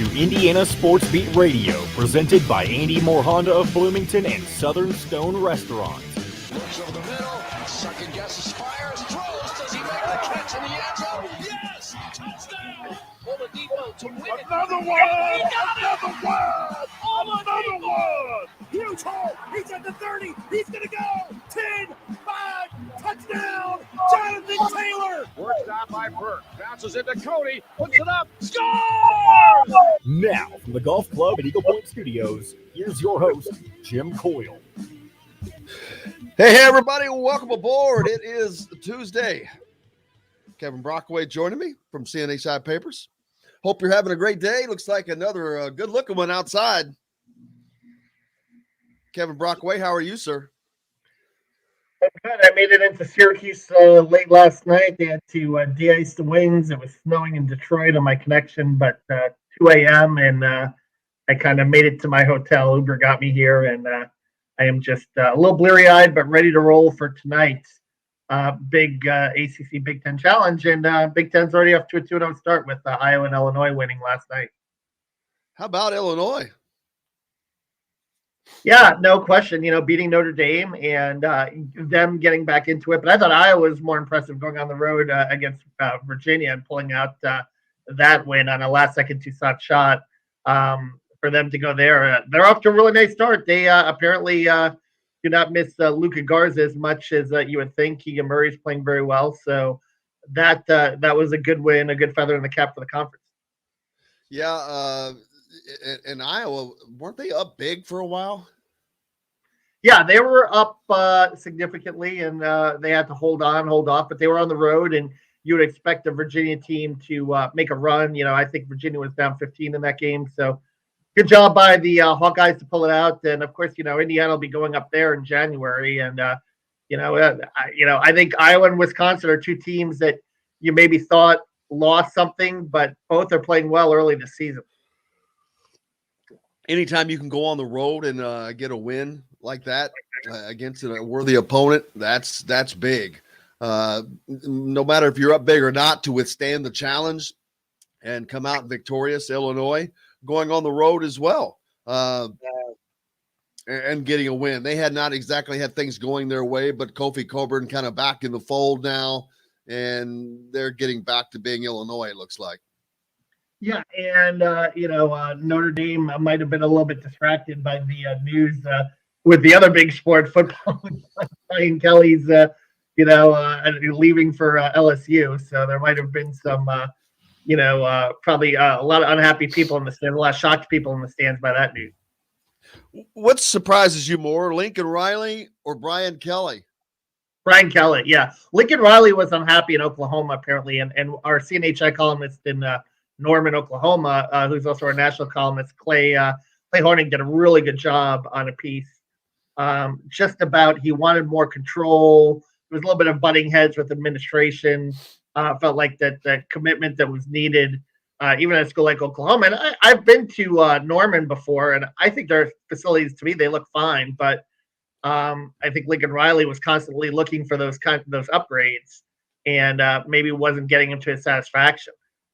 to Indiana Sports Beat Radio, presented by Andy Moore Honda of Bloomington and Southern Stone Restaurant. Looks over the middle, second guesses, fires, throws. Does he make the catch in the end zone? Yes! Touchdown! Oladipo to win it. Another one! Another one! Huge hole! He's at the 30. He's going to go! 10, 5, touchdown! Jonathan Taylor! Works down by Burke. Bounces into Cody. Puts it up. Scores! Now, from the Golf Club at Eagle Point Studios, here's your host, Jim Coyle. Hey, everybody. Welcome aboard. It is Tuesday. Kevin Brockway joining me from CNA Side Papers. Hope you're having a great day. Looks like another good-looking one outside. Kevin Brockway, how are you, sir? Good. I made it into Syracuse late last night. They had to de-ice the wings. It was snowing in Detroit on my connection, but 2 a.m. and I kind of made it to my hotel. Uber got me here, and I am just a little bleary-eyed, but ready to roll for tonight's big ACC Big Ten Challenge. And Big Ten's already off to a 2-0 start with Iowa and Illinois winning last night. How about Illinois? Yeah, no question. You know, beating Notre Dame and them getting back into it. But I thought Iowa was more impressive going on the road against Virginia and pulling out that win on a last-second two-shot shot for them to go there. They're off to a really nice start. They apparently do not miss Luka Garza as much as you would think. Keegan Murray's playing very well. So that was a good win, a good feather in the cap for the conference. Yeah, in Iowa, weren't they up big for a while? Yeah, they were up significantly, and they had to hold off, but they were on the road, and you would expect the Virginia team to make a run. You know, I think Virginia was down 15 in that game, so good job by the Hawkeyes to pull it out. And of course, you know, Indiana will be going up there in January, and I think Iowa and Wisconsin are two teams that you maybe thought lost something, but both are playing well early this season. Anytime you can go on the road and get a win like that against a worthy opponent, that's big. No matter if you're up big or not, to withstand the challenge and come out victorious, Illinois going on the road as well and getting a win. They had not exactly had things going their way, but Kofi Cockburn kind of back in the fold now, and they're getting back to being Illinois, it looks like. Yeah, and Notre Dame might have been a little bit distracted by the news with the other big sport, football. Brian Kelly's, leaving for LSU, so there might have been some, probably a lot of unhappy people in the stands, a lot of shocked people in the stands by that news. What surprises you more, Lincoln Riley or Brian Kelly? Brian Kelly, yeah. Lincoln Riley was unhappy in Oklahoma, apparently, and our CNHI columnist in Norman, Oklahoma, who's also our national columnist, Clay Horning, did a really good job on a piece just about he wanted more control. There was a little bit of butting heads with administration. Felt like that commitment that was needed, even at a school like Oklahoma. And I've been to Norman before, and I think their facilities, to me, they look fine. But I think Lincoln Riley was constantly looking for those upgrades, and maybe wasn't getting him to his satisfaction.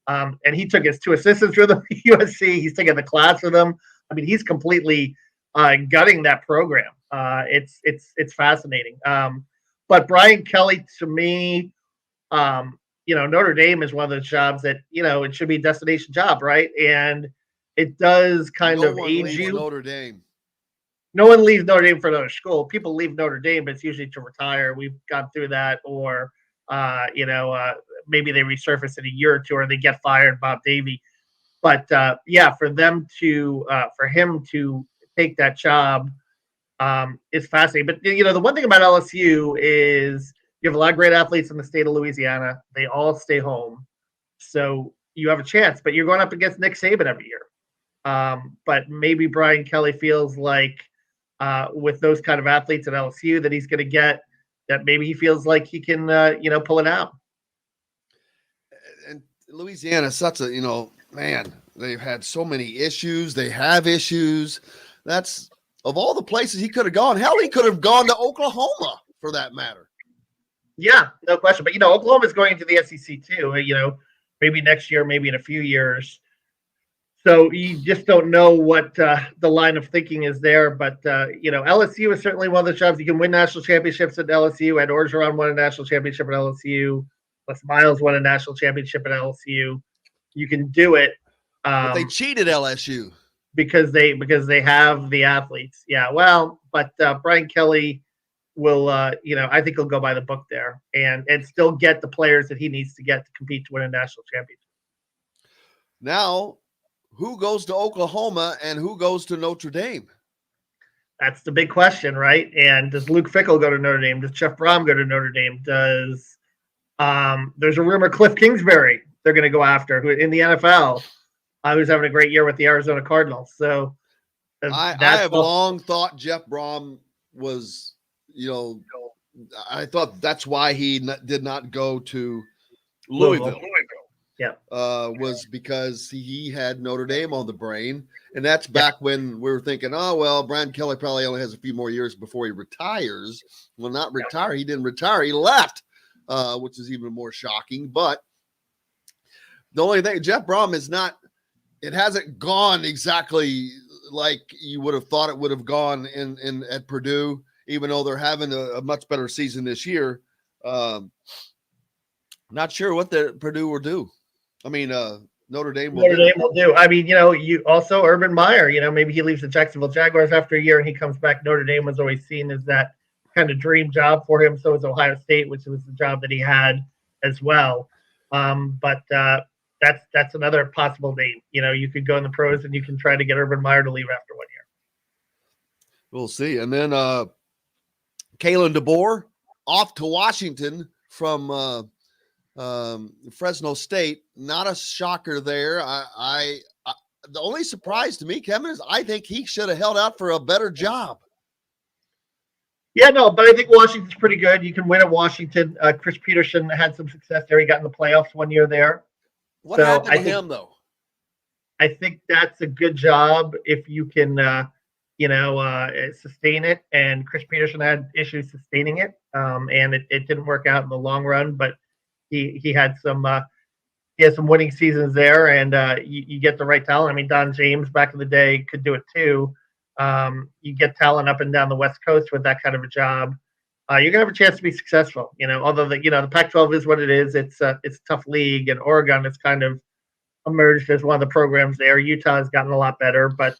And he took his two assistants with him at USC. He's taking the class with them. I mean, he's completely gutting that program. It's fascinating. But Brian Kelly, to me, Notre Dame is one of those jobs that, it should be a destination job, right? And it does kind of age you. Notre Dame. No one leaves Notre Dame for another school. People leave Notre Dame, but it's usually to retire. We've gone through that, or maybe they resurface in a year or two, or they get fired, Bob Davie. But for him to take that job is fascinating. But the one thing about LSU is you have a lot of great athletes in the state of Louisiana. They all stay home, so you have a chance. But you're going up against Nick Saban every year. But maybe Brian Kelly feels like with those kind of athletes at LSU that he's going to get, that maybe he feels like he can pull it out. And Louisiana is such a, they've had so many issues. They have issues. That's, of all the places he could have gone, hell, he could have gone to Oklahoma for that matter. Yeah, no question. But, Oklahoma is going to the SEC too, maybe next year, maybe in a few years. So you just don't know what the line of thinking is there. But, LSU is certainly one of the jobs. You can win national championships at LSU. Ed Orgeron won a national championship at LSU. Les Miles won a national championship at LSU. You can do it. But they cheated LSU. Because they have the athletes. Yeah, well, but Brian Kelly will, I think he'll go by the book there and still get the players that he needs to get to compete to win a national championship. Now, who goes to Oklahoma and who goes to Notre Dame? That's the big question, right? And does Luke Fickell go to Notre Dame? Does Jeff Brom go to Notre Dame? Does there's a rumor Cliff Kingsbury they're going to go after, who in the NFL, who's having a great year with the Arizona Cardinals. So I have long thought Jeff Brom was, I thought that's why he did not go to Louisville. Yeah, was because he had Notre Dame on the brain, and that's back when we were thinking, oh well, Brian Kelly probably only has a few more years before he retires. Well, not retire. He didn't retire. He left, which is even more shocking. But the only thing, Jeff Brom is not. It hasn't gone exactly like you would have thought it would have gone in at Purdue, even though they're having a much better season this year. Not sure what the Purdue will do. I mean, Notre Dame will do. I mean, you also Urban Meyer, maybe he leaves the Jacksonville Jaguars after a year and he comes back. Notre Dame was always seen as that kind of dream job for him. So was Ohio State, which was the job that he had as well. But that's another possible name. You could go in the pros and you can try to get Urban Meyer to leave after 1 year. We'll see. And then Kalen DeBoer off to Washington from Fresno State. Not a shocker there. I the only surprise to me, Kevin, is I think he should have held out for a better job. Yeah, no, but I think Washington's pretty good. You can win at Washington. Chris Peterson had some success there. He got in the playoffs 1 year there. What happened to him, though? I think that's a good job if you can, sustain it. And Chris Peterson had issues sustaining it, and it didn't work out in the long run. But he had some winning seasons there, and you get the right talent. I mean, Don James back in the day could do it too. You get talent up and down the West Coast with that kind of a job. You're gonna have a chance to be successful. Although the Pac-12 is what it is. It's a tough league, and Oregon has kind of emerged as one of the programs there. Utah has gotten a lot better, but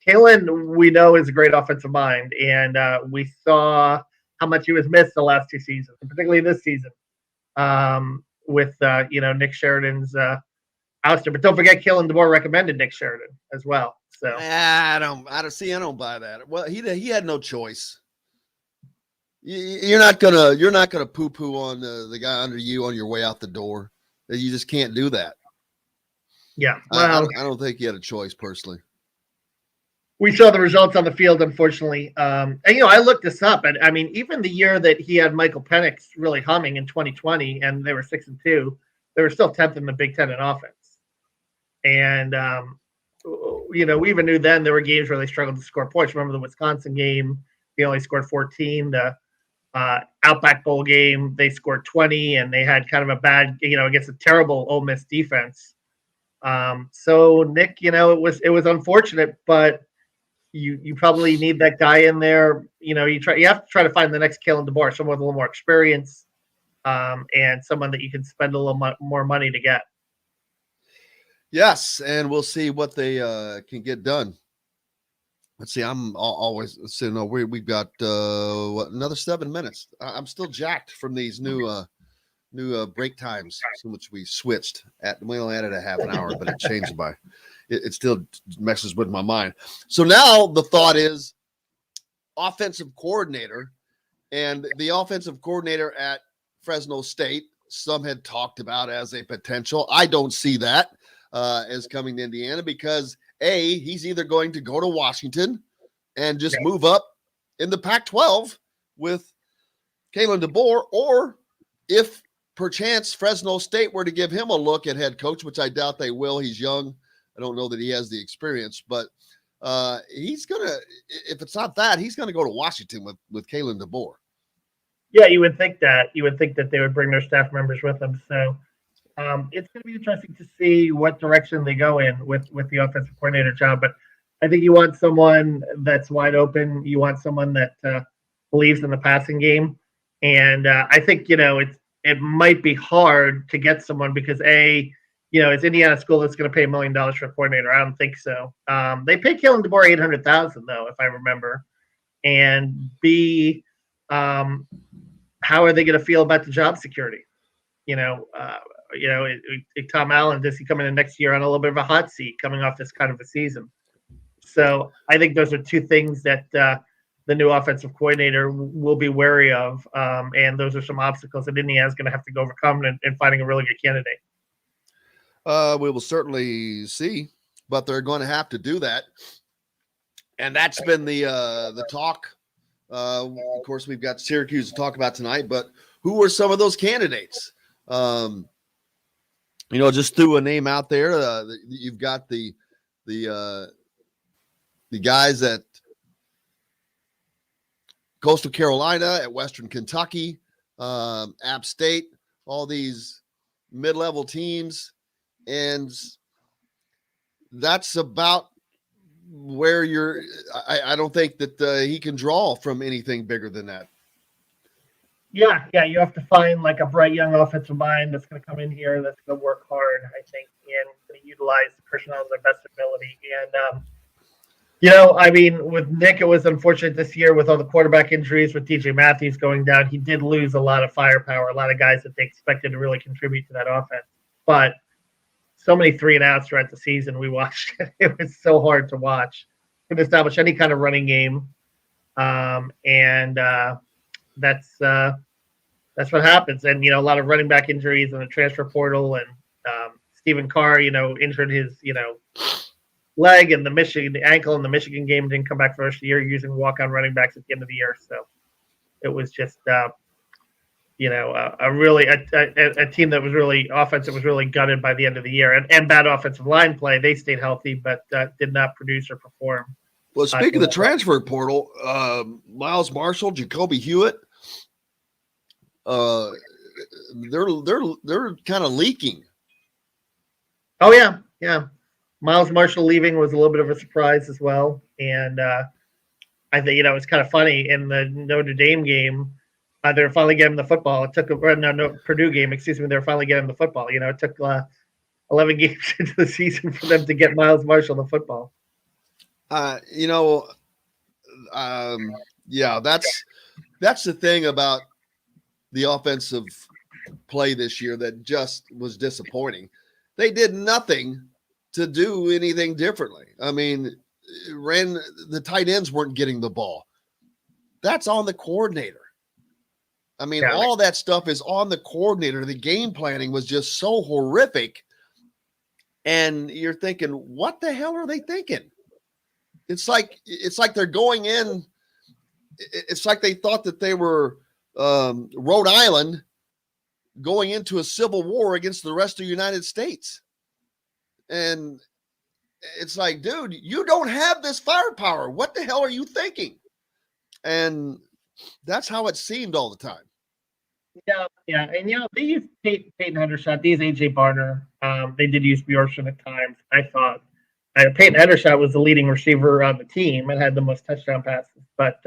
Kalen, we know, is a great offensive mind, and we saw how much he was missed the last two seasons, and particularly this season with Nick Sheridan's ouster. But don't forget, Kalen DeBoer recommended Nick Sheridan as well. So I don't buy that. Well, he had no choice. You're not gonna poo-poo on the guy under you on your way out the door. You just can't do that. Yeah, well, I don't think he had a choice personally. We saw the results on the field, unfortunately. And I looked this up, and I mean, even the year that he had Michael Penix really humming in 2020, and they were 6-2, they were still 10th in the Big Ten in offense. And we even knew then there were games where they struggled to score points. Remember the Wisconsin game? They only scored 14. The Outback Bowl game, they scored 20, and they had kind of a bad, against a terrible Ole Miss defense. So Nick, it was unfortunate, but you probably need that guy in there. You have to try to find the next Kalen DeBoer, someone with a little more experience, and someone that you can spend a little more money to get. Yes, and we'll see what they can get done. Let's see. I'm always saying, no, we've got another 7 minutes. I'm still jacked from these new break times, which we switched at. We only added a half an hour, but it changed by. It still messes with my mind. So now the thought is offensive coordinator, and the offensive coordinator at Fresno State, some had talked about as a potential. I don't see that as coming to Indiana because he's either going to go to Washington and just move up in the Pac-12 with Kalen DeBoer, or if perchance Fresno State were to give him a look at head coach, which I doubt they will. He's young. I don't know that he has the experience, but he's going to, if it's not that, he's going to go to Washington with Kalen DeBoer. Yeah, you would think that. You would think that they would bring their staff members with them. So It's going to be interesting to see what direction they go in with the offensive coordinator job. But I think you want someone that's wide open. You want someone that believes in the passing game. And I think, it might be hard to get someone because it's Indiana school that's going to pay $1 million for a coordinator. I don't think so. They pay Kalen DeBoer $800,000 though, if I remember. And B, how are they going to feel about the job security? Tom Allen, does he come in next year on a little bit of a hot seat coming off this kind of a season? So I think those are two things that the new offensive coordinator will be wary of. And those are some obstacles that Indiana is going to have to go overcome in finding a really good candidate. We will certainly see, but they're going to have to do that. And that's been the talk. Of course, we've got Syracuse to talk about tonight, but who are some of those candidates? Just threw a name out there. You've got the guys at Coastal Carolina, at Western Kentucky, App State, all these mid-level teams. And that's about where I don't think that he can draw from anything bigger than that. Yeah, you have to find like a bright young offensive mind that's going to come in here, that's going to work hard, I think, and going to utilize the personnel to their best ability. And, with Nick, it was unfortunate this year with all the quarterback injuries, with DJ Matthews going down. He did lose a lot of firepower, a lot of guys that they expected to really contribute to that offense. But so many 3-and-outs throughout the season we watched. It was so hard to watch. Couldn't establish any kind of running game. That's what happens. And, a lot of running back injuries in the transfer portal, and Stephen Carr, injured his, leg and the ankle in the Michigan game, didn't come back for the rest of the year, using walk-on running backs at the end of the year. So it was just, a team that was really offensive, was really gutted by the end of the year, and bad offensive line play. They stayed healthy, but did not produce or perform. Well, speaking of the transfer portal, Miles Marshall, Jacoby Hewitt, they're kind of leaking. Oh yeah. Miles Marshall leaving was a little bit of a surprise as well, and I think it's kind of funny in the Notre Dame game. They're finally getting the football. It took Purdue game. Excuse me. They're finally getting the football. It took 11 games into the season for them to get Miles Marshall the football. That's the thing about the offensive play this year that just was disappointing. They did nothing to do anything differently. I mean, the tight ends weren't getting the ball. That's on the coordinator. I mean, all that stuff is on the coordinator. The game planning was just so horrific. And you're thinking, what the hell are they thinking? It's like they're going in. It's like they thought that they were Rhode Island going into a civil war against the rest of the United States. And it's like, dude, you don't have this firepower. What the hell are you thinking? And that's how it seemed all the time. Yeah. And, they used Peyton Hendershot. They used A.J. Barner. They did use Bjorkson at times. I thought Peyton Hendershot was the leading receiver on the team and had the most touchdown passes. But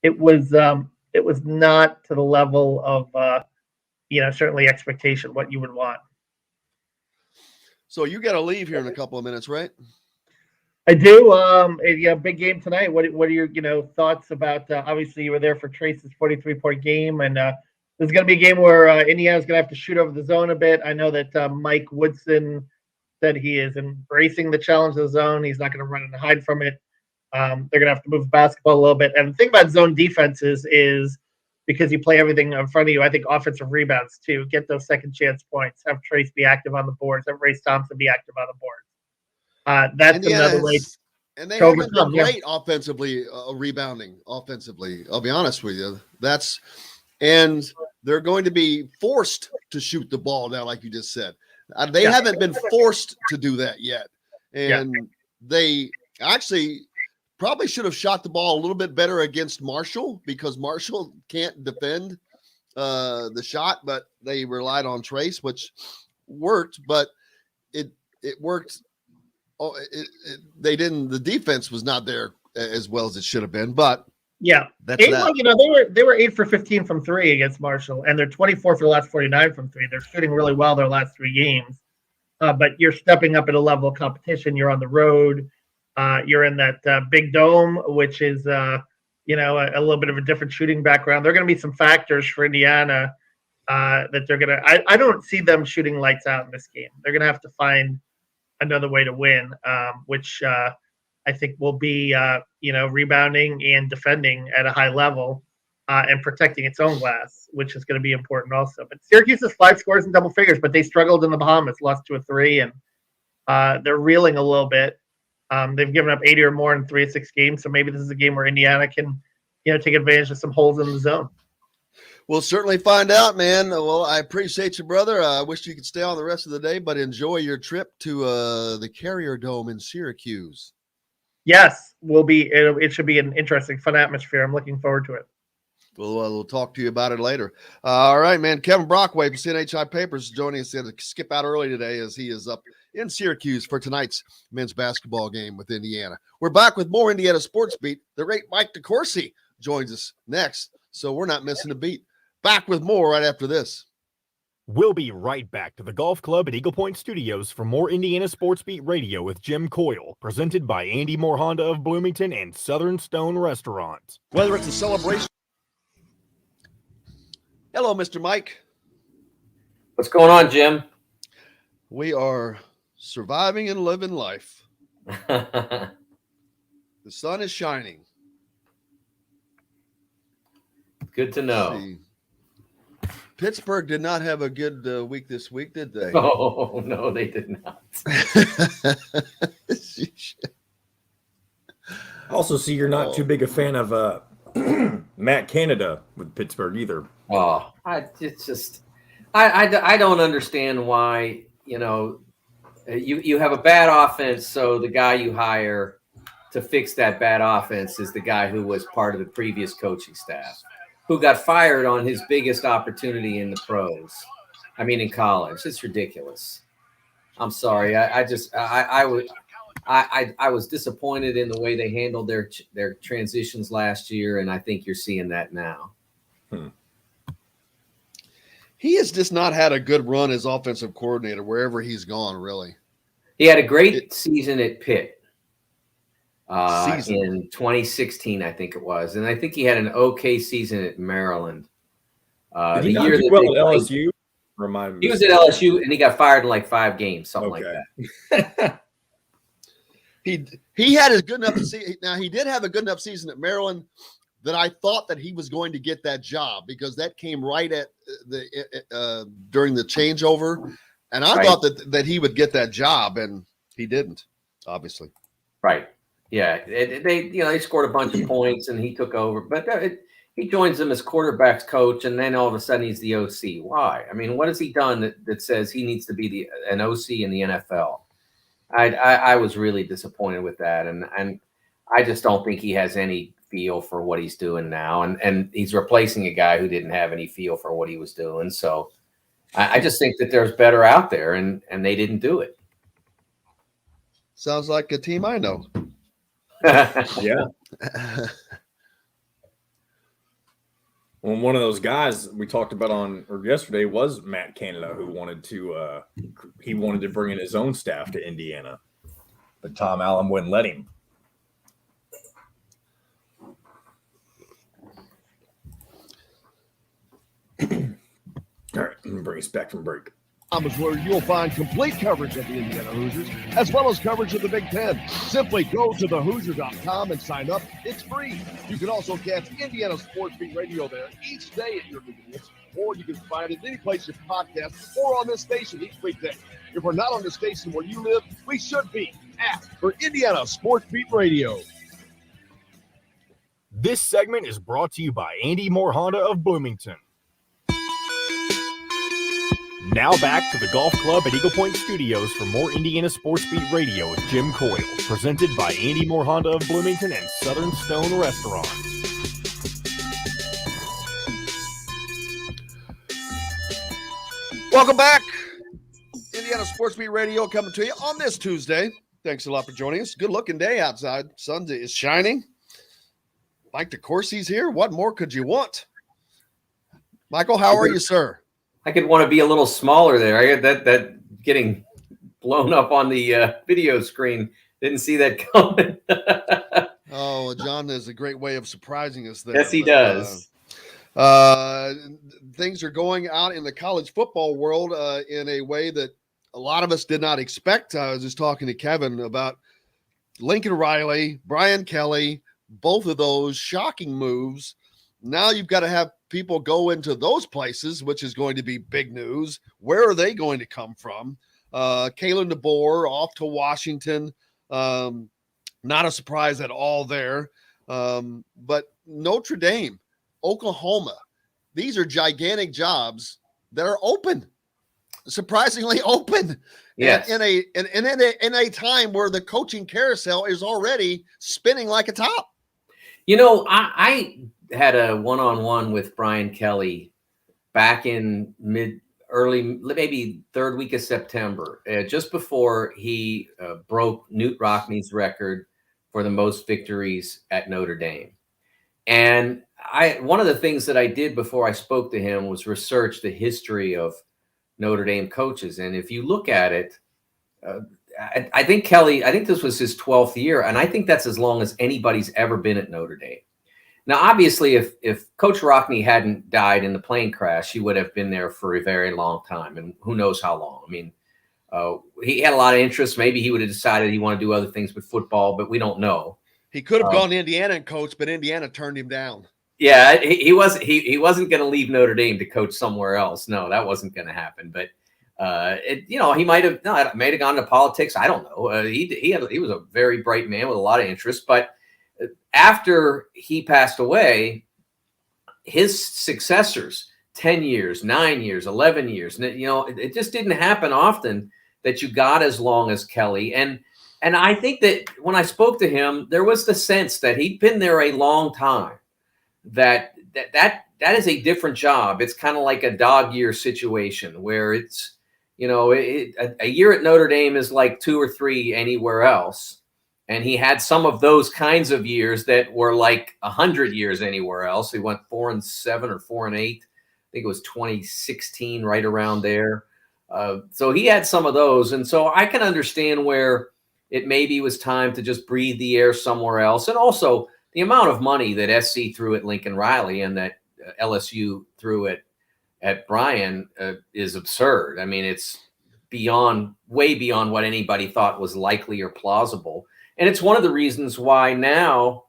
it was not to the level of, certainly expectation, what you would want. So you got to leave here in a couple of minutes, right? I do. Big game tonight. What are your thoughts about? Obviously, you were there for Trace's 43-point game, and this is going to be a game where Indiana's going to have to shoot over the zone a bit. I know that Mike Woodson said he is embracing the challenge of the zone. He's not going to run and hide from it. They're going to have to move the basketball a little bit. And the thing about zone defenses is, because you play everything in front of you, I think offensive rebounds too. Get those second chance points. Have Trace be active on the boards. Have Race Thompson be active on the boards. That's another way. And they haven't been great offensively, rebounding offensively. I'll be honest with you. And they're going to be forced to shoot the ball now, like you just said. They haven't been forced to do that yet. And they actually probably should have shot the ball a little bit better against Marshall, because Marshall can't defend the shot, but they relied on Trace, which worked, but it worked. Oh, they didn't. The defense was not there as well as it should have been, but yeah, that's that. Well, they were 8 for 15 from 3 against Marshall, and they're 24 for the last 49 from 3. They're shooting really well their last 3 games, but you're stepping up at a level of competition. You're on the road. You're in that big dome, which is a little bit of a different shooting background. There are going to be some factors for Indiana that they're going to. I don't see them shooting lights out in this game. They're going to have to find another way to win, which I think will be rebounding and defending at a high level and protecting its own glass, which is going to be important also. But Syracuse has 5 scores in double figures, but they struggled in the Bahamas, lost 2 of 3, and they're reeling a little bit. They've given up 80 or more in 3 of 6 games, so maybe this is a game where Indiana can take advantage of some holes in the zone. We'll certainly find out, man. Well, I appreciate you, brother. I wish you could stay on the rest of the day, but enjoy your trip to the Carrier Dome in Syracuse. Yes, it should be an interesting, fun atmosphere. I'm looking forward to it. We'll talk to you about it later. All right, man. Kevin Brockway from CNHI Papers joining us. He had to skip out early today as he is up in Syracuse for tonight's men's basketball game with Indiana. We're back with more Indiana Sports Beat. The great Mike DeCourcy joins us next, so we're not missing a beat. Back with more right after this. We'll be right back to the Golf Club at Eagle Point Studios for more Indiana Sports Beat Radio with Jim Coyle, presented by Andy Moore Honda of Bloomington and Southern Stone Restaurant. Whether it's a celebration. Hello, Mr. Mike. What's going on, Jim? We are surviving and living life. The sun is shining. Good to know. Pittsburgh did not have a good week this week, did they? Oh, no, they did not. Also, see, you're not too big a fan of Matt Canada with Pittsburgh either. Oh, I don't understand why, you have a bad offense, so the guy you hire to fix that bad offense is the guy who was part of the previous coaching staff, who got fired on his biggest opportunity in the pros. I mean, in college. It's ridiculous. I'm sorry. I was disappointed in the way they handled their transitions last year, and I think you're seeing that now. He has just not had a good run as offensive coordinator wherever he's gone, really. He had a great season at Pitt in 2016, I think it was. And I think he had an okay season at Maryland. Did he not do well at LSU? Remind me. He was at LSU, and he got fired in like 5 games, something like that. He had a good enough season. Now, he did have a good enough season at Maryland that I thought that he was going to get that job because that came right at during the changeover, and I thought that he would get that job, and he didn't, obviously. Right. Yeah. They scored a bunch of points, and he took over, but he joins them as quarterback's coach, and then all of a sudden he's the OC. Why? I mean, what has he done that says he needs to be an OC in the NFL? I was really disappointed with that, and I just don't think he has any feel for what he's doing now, and he's replacing a guy who didn't have any feel for what he was doing. So I just think that there's better out there, and they didn't do it. Sounds like a team I know. Yeah. Well, one of those guys we talked about yesterday was Matt Canada, who wanted to bring in his own staff to Indiana, but Tom Allen wouldn't let him. All right, I'm going to bring us back from break. Is where you'll find complete coverage of the Indiana Hoosiers, as well as coverage of the Big Ten. Simply go to thehoosier.com and sign up. It's free. You can also catch Indiana Sports Beat Radio there each day at your convenience, or you can find it any place you podcast or on this station each weekday. If we're not on the station where you live, we should be. Ask for Indiana Sports Beat Radio. This segment is brought to you by Andy Moore Honda of Bloomington. Now back to the Golf Club at Eagle Point Studios for more Indiana Sports Beat Radio with Jim Coyle, presented by Andy Moore Honda of Bloomington and Southern Stone Restaurant. Welcome back. Indiana Sports Beat Radio coming to you on this Tuesday. Thanks a lot for joining us. Good looking day outside. Sun is shining. Mike DeCourcy's here. What more could you want? Michael, how are you, sir? I could want to be a little smaller there. I got that getting blown up on the video screen. Didn't see that coming. Oh, John has a great way of surprising us there. Yes, he does. Things are going out in the college football world in a way that a lot of us did not expect. I was just talking to Kevin about Lincoln Riley, Brian Kelly, both of those shocking moves. Now you've got to have people go into those places, which is going to be big news. Where are they going to come from? Kalen DeBoer off to Washington. Not a surprise at all there. But Notre Dame, Oklahoma, these are gigantic jobs that are open, surprisingly open. Yes. In a time where the coaching carousel is already spinning like a top. You know, I had a one-on-one with Brian Kelly back in maybe third week of September, just before he broke Newt Rockne's record for the most victories at Notre Dame. And one of the things that I did before I spoke to him was research the history of Notre Dame coaches. And if you look at it, I think this was his 12th year, and I think that's as long as anybody's ever been at Notre Dame. Now, obviously, if Coach Rockne hadn't died in the plane crash, he would have been there for a very long time, and who knows how long. I mean, he had a lot of interest. Maybe he would have decided he wanted to do other things with football, but we don't know. He could have gone to Indiana and coached, but Indiana turned him down. Yeah, he wasn't going to leave Notre Dame to coach somewhere else. No, that wasn't going to happen. But he might have gone to politics. I don't know. He was a very bright man with a lot of interest. But after he passed away, his successors, 10 years, 9 years, 11 years, it just didn't happen often that you got as long as Kelly. And I think that when I spoke to him, there was the sense that he'd been there a long time, that is a different job. It's kind of like a dog year situation where it's, a year at Notre Dame is like 2 or 3 anywhere else. And he had some of those kinds of years that were like 100 years anywhere else. He went 4-7 or 4-8. I think it was 2016, right around there. So he had some of those. And so I can understand where it maybe was time to just breathe the air somewhere else. And also the amount of money that SC threw at Lincoln Riley and that LSU threw at Brian is absurd. I mean, it's way beyond what anybody thought was likely or plausible. And it's one of the reasons why now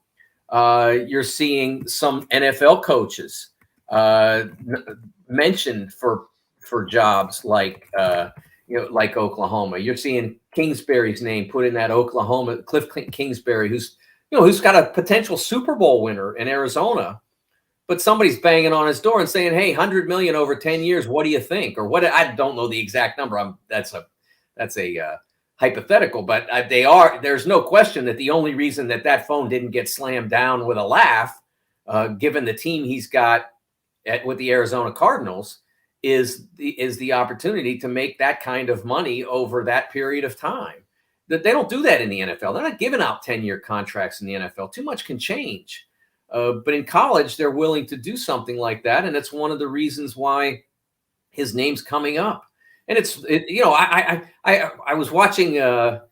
you're seeing some NFL coaches mentioned for jobs like Oklahoma. You're seeing Kingsbury's name put in that Oklahoma, Cliff Kingsbury, who's got a potential Super Bowl winner in Arizona, but somebody's banging on his door and saying, "Hey, $100 million over 10 years. What do you think?" Or what? I don't know the exact number. That's a hypothetical, but there's no question that the only reason that phone didn't get slammed down with a laugh, given the team he's got with the Arizona Cardinals, is the opportunity to make that kind of money over that period of time. That they don't do that in the NFL. They're not giving out 10-year contracts in the NFL. Too much can change. But in college, they're willing to do something like that, and it's one of the reasons why his name's coming up. And I was watching the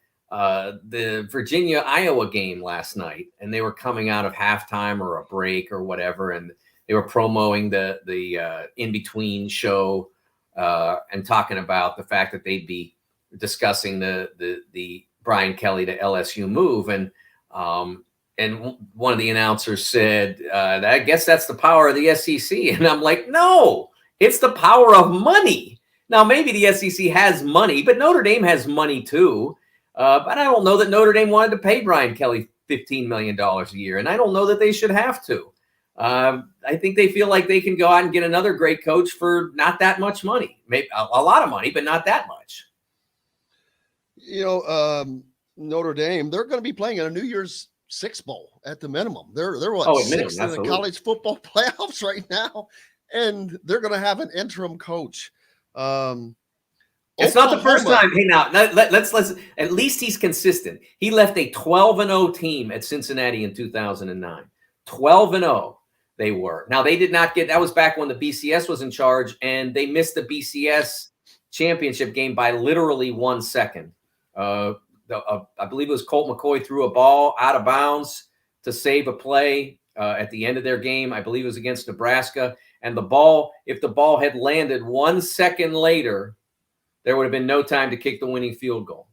Virginia-Iowa game last night, and they were coming out of halftime or a break or whatever, and they were promoting the in-between show and talking about the fact that they'd be discussing the Brian Kelly to LSU move. And one of the announcers said, I guess that's the power of the SEC. And I'm like, no, it's the power of money. Now, maybe the SEC has money, but Notre Dame has money too. But I don't know that Notre Dame wanted to pay Brian Kelly $15 million a year. And I don't know that they should have to. I think they feel like they can go out and get another great coach for not that much money. Maybe a lot of money, but not that much. Notre Dame, they're going to be playing in a New Year's Six Bowl at the minimum. They're sixth in the college football playoffs right now, and they're going to have an interim coach. It's not the first time. Hey, now let's at least he's consistent. He left a 12-0 team at Cincinnati in 2009. 12-0 they were. Now they did not get. That was back when the BCS was in charge, and they missed the BCS championship game by literally 1 second. I believe it was Colt McCoy threw a ball out of bounds to save a play at the end of their game. I believe it was against Nebraska, and the ball, if the ball had landed 1 second later, there would have been no time to kick the winning field goal.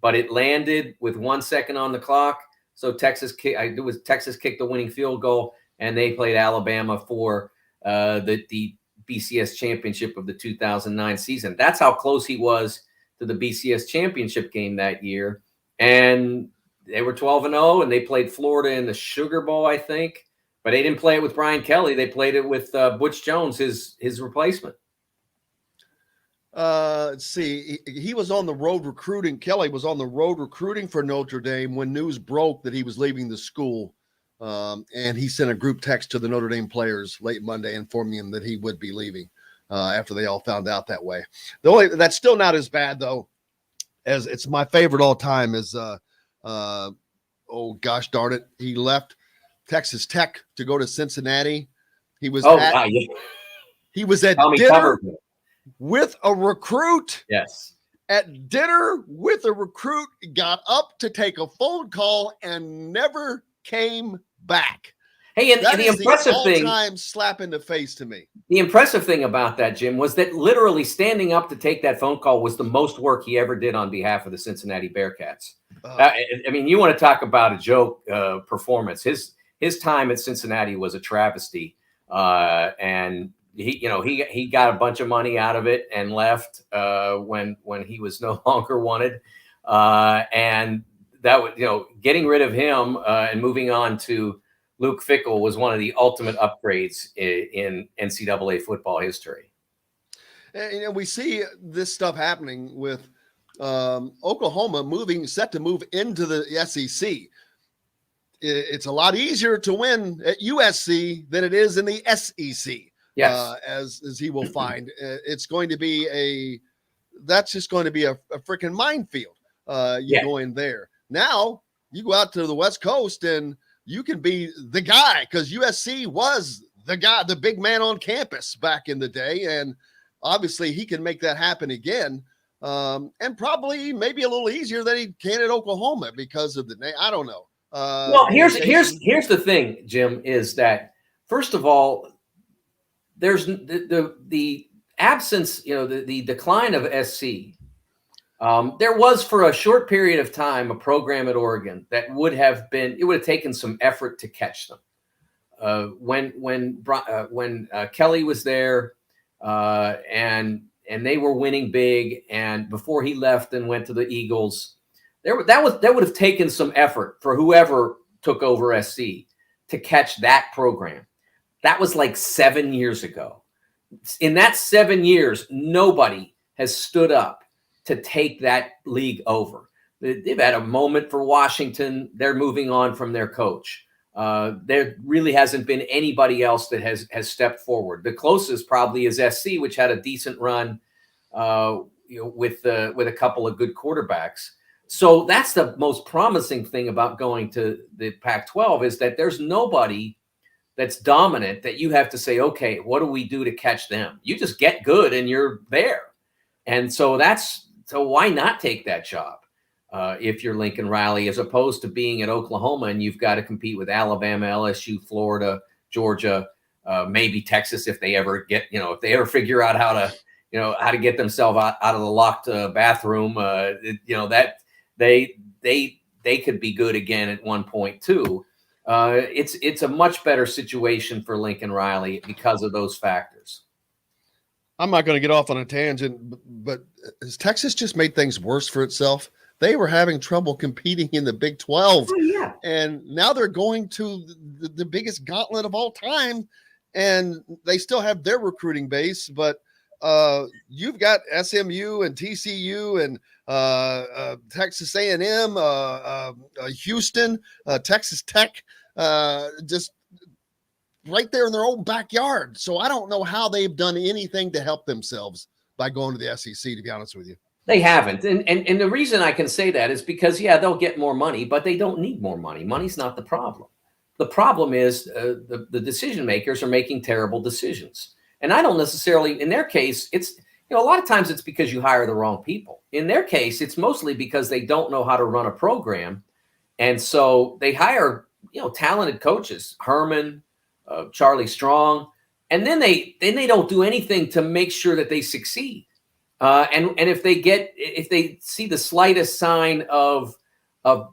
But it landed with 1 second on the clock, so Texas kicked the winning field goal, and they played Alabama for the BCS championship of the 2009 season. That's how close he was to the BCS championship game that year. And they were 12-0, and they played Florida in the Sugar Bowl, I think. But they didn't play it with Brian Kelly. They played it with Butch Jones, his replacement. Let's see. He was on the road recruiting. Kelly was on the road recruiting for Notre Dame when news broke that he was leaving the school. And he sent a group text to the Notre Dame players late Monday informing them that he would be leaving after they all found out that way. That's still not as bad, though, as it's my favorite all time is, oh, gosh darn it. He left Texas Tech to go to Cincinnati. He was he was at dinner with a recruit. Yes. At dinner with a recruit, got up to take a phone call and never came back. Hey, and the impressive thing, all-time slap in the face to me. The impressive thing about that, Jim, was that literally standing up to take that phone call was the most work he ever did on behalf of the Cincinnati Bearcats. I mean, you want to talk about a joke performance. His time at Cincinnati was a travesty, and he got a bunch of money out of it and left when he was no longer wanted, and that was getting rid of him and moving on to Luke Fickell was one of the ultimate upgrades in NCAA football history. And we see this stuff happening with Oklahoma set to move into the SEC. It's a lot easier to win at USC than it is in the SEC. Yes. As he will find, it's going to be that's just going to be a freaking minefield. Go in there. Now you go out to the West Coast and you can be the guy, because USC was the guy, the big man on campus back in the day. And obviously he can make that happen again. And probably maybe a little easier than he can at Oklahoma because of the name. I don't know. Well, here's the thing, Jim, is that first of all, there's the absence, the decline of SC. There was for a short period of time a program at Oregon that would have taken some effort to catch them. When Kelly was there, and they were winning big, and before he left and went to the Eagles, that would have taken some effort for whoever took over SC to catch that program. That was like 7 years ago. In that 7 years, nobody has stood up to take that league over. They've had a moment for Washington. They're moving on from their coach. There really hasn't been anybody else that has stepped forward. The closest probably is SC, which had a decent run with a couple of good quarterbacks. So that's the most promising thing about going to the Pac-12 is that there's nobody that's dominant that you have to say, okay, what do we do to catch them? You just get good and you're there. And so why not take that job if you're Lincoln Riley, as opposed to being at Oklahoma and you've got to compete with Alabama, LSU, Florida, Georgia, maybe Texas if they ever figure out how to get themselves out of the locked bathroom. That they could be good again at one point too. It's a much better situation for Lincoln Riley because of those factors. I'm not going to get off on a tangent, but has Texas just made things worse for itself? They were having trouble competing in the Big 12. Oh, yeah. And now they're going to the biggest gauntlet of all time, and they still have their recruiting base, but you've got SMU and TCU and Texas A&M, Houston, Texas Tech, just right there in their own backyard. So I don't know how they've done anything to help themselves by going to the SEC, to be honest with you. They haven't. And the reason I can say that is because, yeah, they'll get more money, but they don't need more money. Money's not the problem. The problem is the decision makers are making terrible decisions. And I don't necessarily, in their case, it's, a lot of times it's because you hire the wrong people. In their case, it's mostly because they don't know how to run a program. And so they hire, talented coaches, Herman, Charlie Strong, and then they don't do anything to make sure that they succeed. And if they see the slightest sign of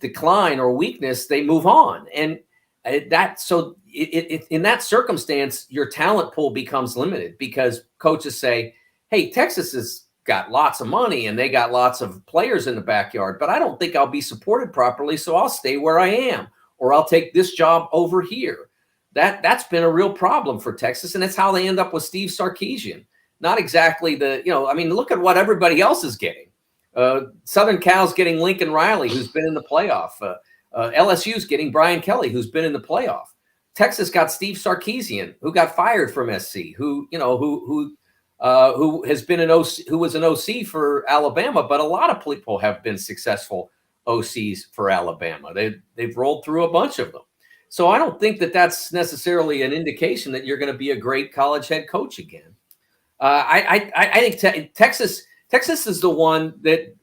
decline or weakness, they move on. And in that circumstance, your talent pool becomes limited because coaches say, hey, Texas has got lots of money and they got lots of players in the backyard, but I don't think I'll be supported properly, so I'll stay where I am, or I'll take this job over here. That's been a real problem for Texas, and that's how they end up with Steve Sarkisian. Not exactly look at what everybody else is getting. Southern Cal's getting Lincoln Riley, who's been in the playoff. LSU's getting Brian Kelly, who's been in the playoff. Texas got Steve Sarkisian, who got fired from SC, who has been who was an OC for Alabama, but a lot of people have been successful OCs for Alabama. They've rolled through a bunch of them. So I don't think that that's necessarily an indication that you're going to be a great college head coach again. I think Texas is the one that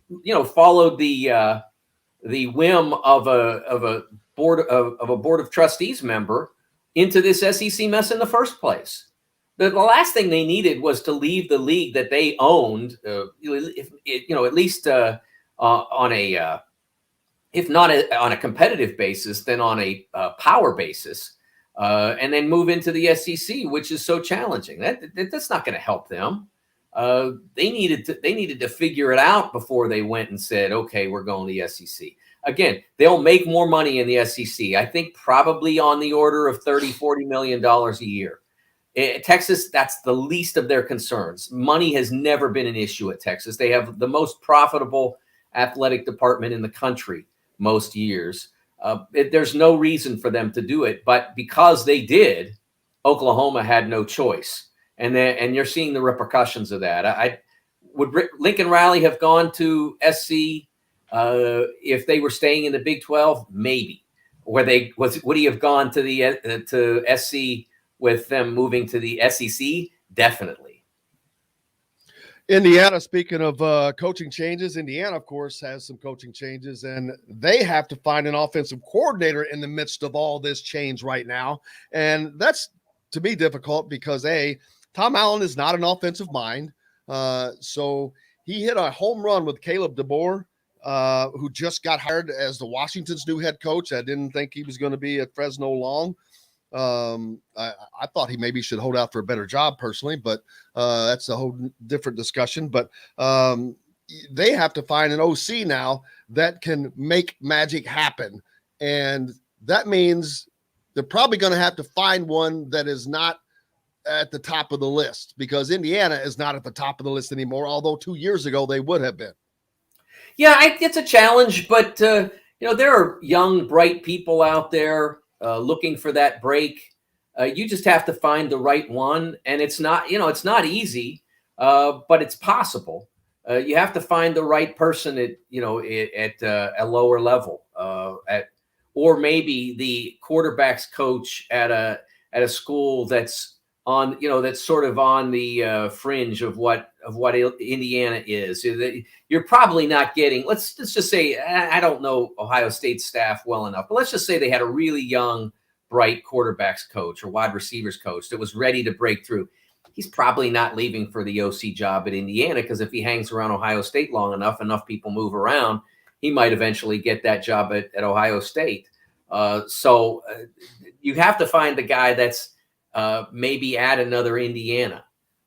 followed the whim of a board of trustees member into this SEC mess in the first place. The last thing they needed was to leave the league that they owned, at least on a if not on a competitive basis, then on a power basis. And then move into the SEC, which is so challenging. That's not going to help them. They needed to figure it out before they went and said, okay, we're going to the SEC. Again, they'll make more money in the SEC. I think probably on the order of $30-40 million a year. Texas, that's the least of their concerns. Money has never been an issue at Texas. They have the most profitable athletic department in the country most years. There's no reason for them to do it, but because they did, Oklahoma had no choice, and you're seeing the repercussions of that. Would Lincoln Riley have gone to SC if they were staying in the Big 12? Maybe. Would he have gone to SC with them moving to the SEC? Definitely. Indiana, speaking of coaching changes, Indiana, of course, has some coaching changes, and they have to find an offensive coordinator in the midst of all this change right now. And that's, to me, difficult because, Tom Allen is not an offensive mind. So he hit a home run with Caleb DeBoer, who just got hired as the Washington's new head coach. I didn't think he was going to be at Fresno long. I thought he maybe should hold out for a better job personally, but that's a whole different discussion. But they have to find an OC now that can make magic happen. And that means they're probably going to have to find one that is not at the top of the list, because Indiana is not at the top of the list anymore, although 2 years ago they would have been. Yeah, it's a challenge, but there are young, bright people out there looking for that break. You just have to find the right one, and it's not easy, but it's possible. You have to find the right person at a lower level, or maybe the quarterback's coach at a school that's on, that's sort of on the fringe of what Indiana is. You're probably not getting. Let's just say, I don't know Ohio State staff well enough, but let's just say they had a really young, bright quarterbacks coach or wide receivers coach that was ready to break through. He's probably not leaving for the OC job at Indiana, because if he hangs around Ohio State long enough people move around, he might eventually get that job at Ohio State. So you have to find the guy that's maybe at another Indiana,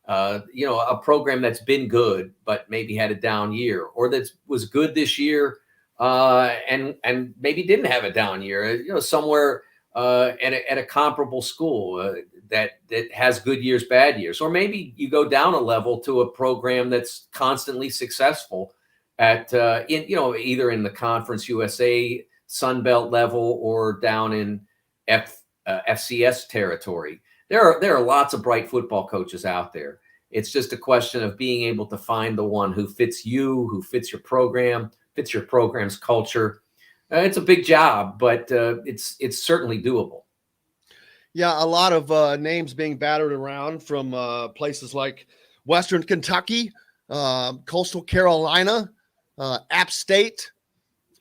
a program that's been good, but maybe had a down year, or that was good this year and maybe didn't have a down year, somewhere at a comparable school that has good years, bad years. Or maybe you go down a level to a program that's constantly successful at, either in the Conference USA Sun Belt level or down in FCS territory. There are lots of bright football coaches out there. It's just a question of being able to find the one who fits you, who fits your program, fits your program's culture. It's a big job, but it's certainly doable. Yeah, a lot of names being battered around from places like Western Kentucky, Coastal Carolina, App State,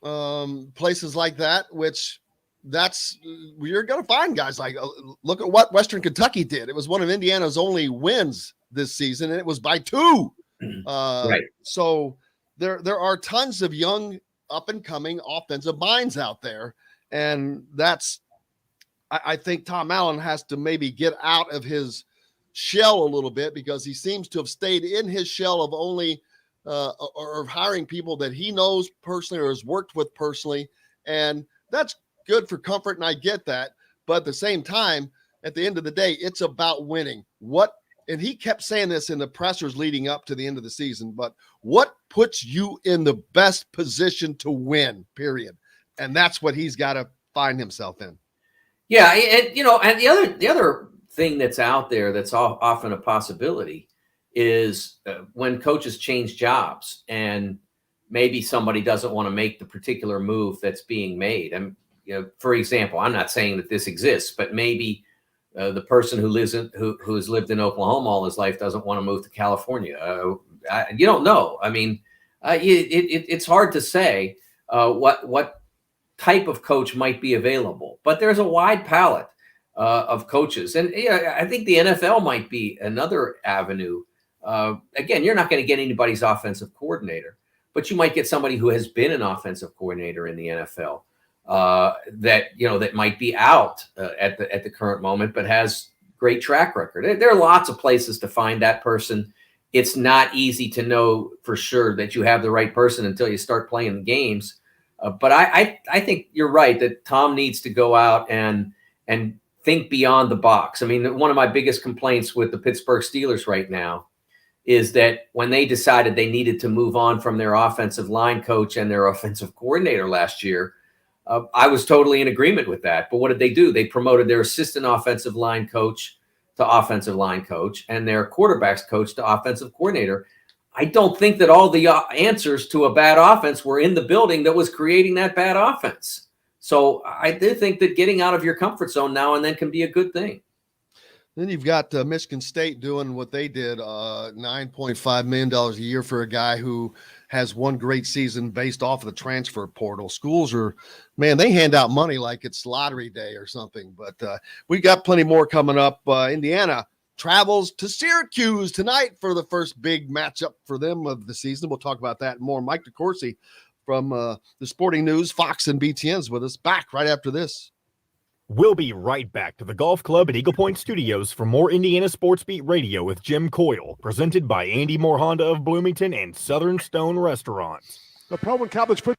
places like that, which you're going to find guys like, look at what Western Kentucky did. It was one of Indiana's only wins this season, and it was by 2. Right. So there are tons of young up and coming offensive minds out there. And I think Tom Allen has to maybe get out of his shell a little bit, because he seems to have stayed in his shell of only or hiring people that he knows personally or has worked with personally. And that's good for comfort. And I get that. But at the same time, at the end of the day, it's about winning. And he kept saying this in the pressers leading up to the end of the season, but what puts you in the best position to win, period? And that's what he's got to find himself in. Yeah. And the other thing that's out there that's often a possibility is when coaches change jobs and maybe somebody doesn't want to make the particular move that's being made. And, for example, I'm not saying that this exists, but maybe the person who has lived in Oklahoma all his life doesn't want to move to California. You don't know. I mean, it's hard to say what type of coach might be available, but there's a wide palette of coaches. And I think the NFL might be another avenue. Again, you're not going to get anybody's offensive coordinator, but you might get somebody who has been an offensive coordinator in the NFL. That might be out at the current moment, but has great track record. There are lots of places to find that person. It's not easy to know for sure that you have the right person until you start playing the games. But I think you're right that Tom needs to go out and think beyond the box. I mean, one of my biggest complaints with the Pittsburgh Steelers right now is that when they decided they needed to move on from their offensive line coach and their offensive coordinator last year, I was totally in agreement with that. But what did they do? They promoted their assistant offensive line coach to offensive line coach and their quarterbacks coach to offensive coordinator. I don't think that all the answers to a bad offense were in the building that was creating that bad offense. So I do think that getting out of your comfort zone now and then can be a good thing. Then you've got Michigan State doing what they did, $9.5 million a year for a guy who has one great season based off of the transfer portal. Schools they hand out money like it's lottery day or something. But we got plenty more coming up. Indiana travels to Syracuse tonight for the first big matchup for them of the season. We'll talk about that and more. Mike DeCourcy from the Sporting News, Fox and BTN's with us. Back right after this. We'll be right back to the Golf Club at Eagle Point Studios for more Indiana Sports Beat Radio with Jim Coyle, presented by Andy Moore Honda of Bloomington and Southern Stone Restaurants. The pro and college football.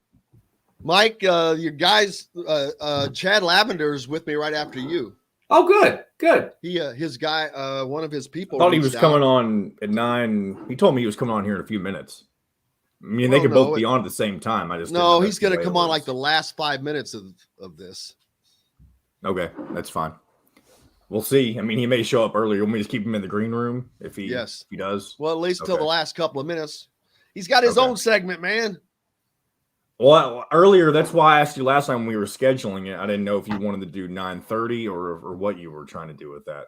Mike, your guys, Chad Lavender is with me right after you. Oh, good. His guy, one of his people. I thought he was coming on at 9. He told me he was coming on here in a few minutes. I mean, they could both be on at the same time. I just he's going to come on like the last 5 minutes of this. Okay, that's fine. We'll see. I mean, he may show up earlier. Want me to just keep him in the green room if he does? Well, at least till the last couple of minutes. He's got his own segment, man. Well, earlier, that's why I asked you last time when we were scheduling it. I didn't know if you wanted to do 9:30 or what you were trying to do with that.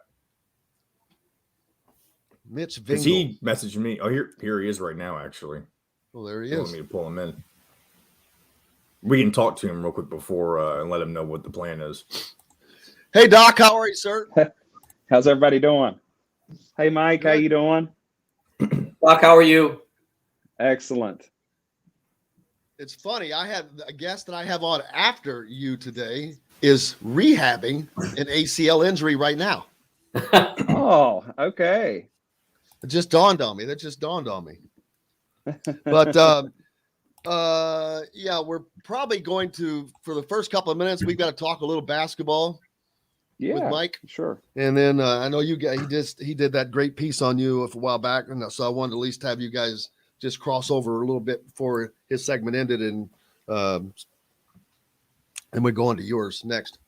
Mitch Vingle. He messaged me. Oh, here he is right now, actually. Well, there he is. Want me to pull him in. We can talk to him real quick before and let him know what the plan is. Hey, Doc, how are you, sir? How's everybody doing? Hey, Mike, how you doing? Doc, how are you? Excellent. It's funny. I had a guest that I have on after you today is rehabbing an ACL injury right now. Oh, okay. It just dawned on me. But we're probably going to, for the first couple of minutes, we've got to talk a little basketball with Mike. Sure. And then I know you guys, he did that great piece on you a while back. And so I wanted to at least have you guys just cross over a little bit before his segment ended. And we're going to yours next.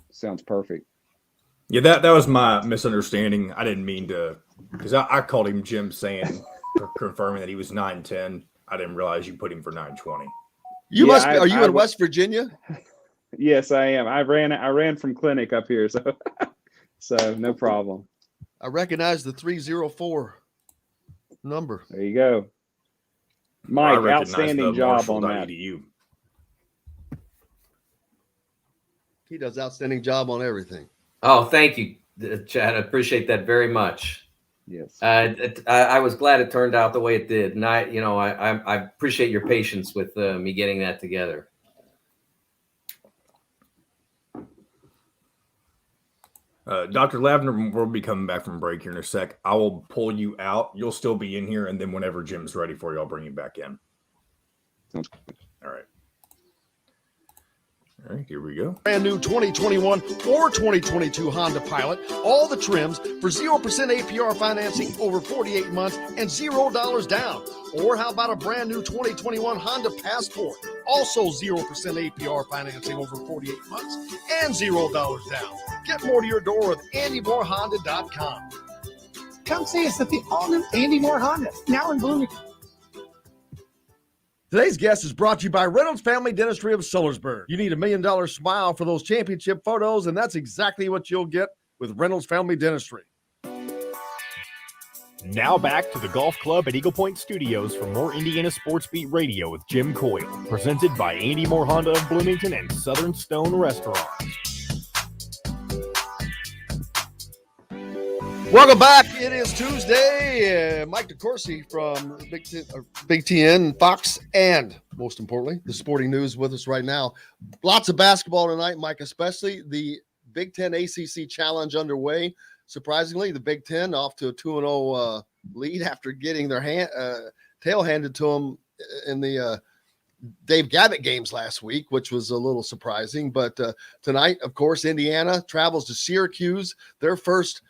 Sounds perfect. Yeah, that was my misunderstanding. I didn't mean to, because I called him Jim saying, confirming that he was 9'10". I didn't realize you put him for 920. You Yeah, must be. Are you in West Virginia? Yes, I am. I ran from clinic up here, so no problem. I recognize the 304 number. There you go. Mike, I recognize outstanding the job on that. Marshall.edu. He does outstanding job on everything. Oh, thank you, Chad. I appreciate that very much. Yes. I was glad it turned out the way it did, and I appreciate your patience with me getting that together. Dr. Lavender will be coming back from break here in a sec. I will pull you out. You'll still be in here, and then whenever Jim's ready for you, I'll bring you back in. Sounds good. All right. All right, here we go. Brand new 2021 or 2022 Honda Pilot, all the trims for 0% APR financing over 48 months and $0 down. Or how about a brand new 2021 Honda Passport, also 0% APR financing over 48 months and $0 down. Get more to your door with AndyMooreHonda.com. Come see us at the all-new Andy Moore Honda, now in Bloomington. Today's guest is brought to you by Reynolds Family Dentistry of Sillersburg. You need $1 million smile for those championship photos, and that's exactly what you'll get with Reynolds Family Dentistry. Now back to the Golf Club at Eagle Point Studios for more Indiana Sports Beat Radio with Jim Coyle, presented by Andy Moore Honda of Bloomington and Southern Stone Restaurant. Welcome back. It is Tuesday. Mike DeCourcy from Big TN, Fox, and most importantly, the Sporting News with us right now. Lots of basketball tonight, Mike, especially the Big Ten ACC Challenge underway. Surprisingly, the Big Ten off to a 2-0 lead after getting their tail handed to them in the Dave Gavitt games last week, which was a little surprising. But tonight, of course, Indiana travels to Syracuse, their first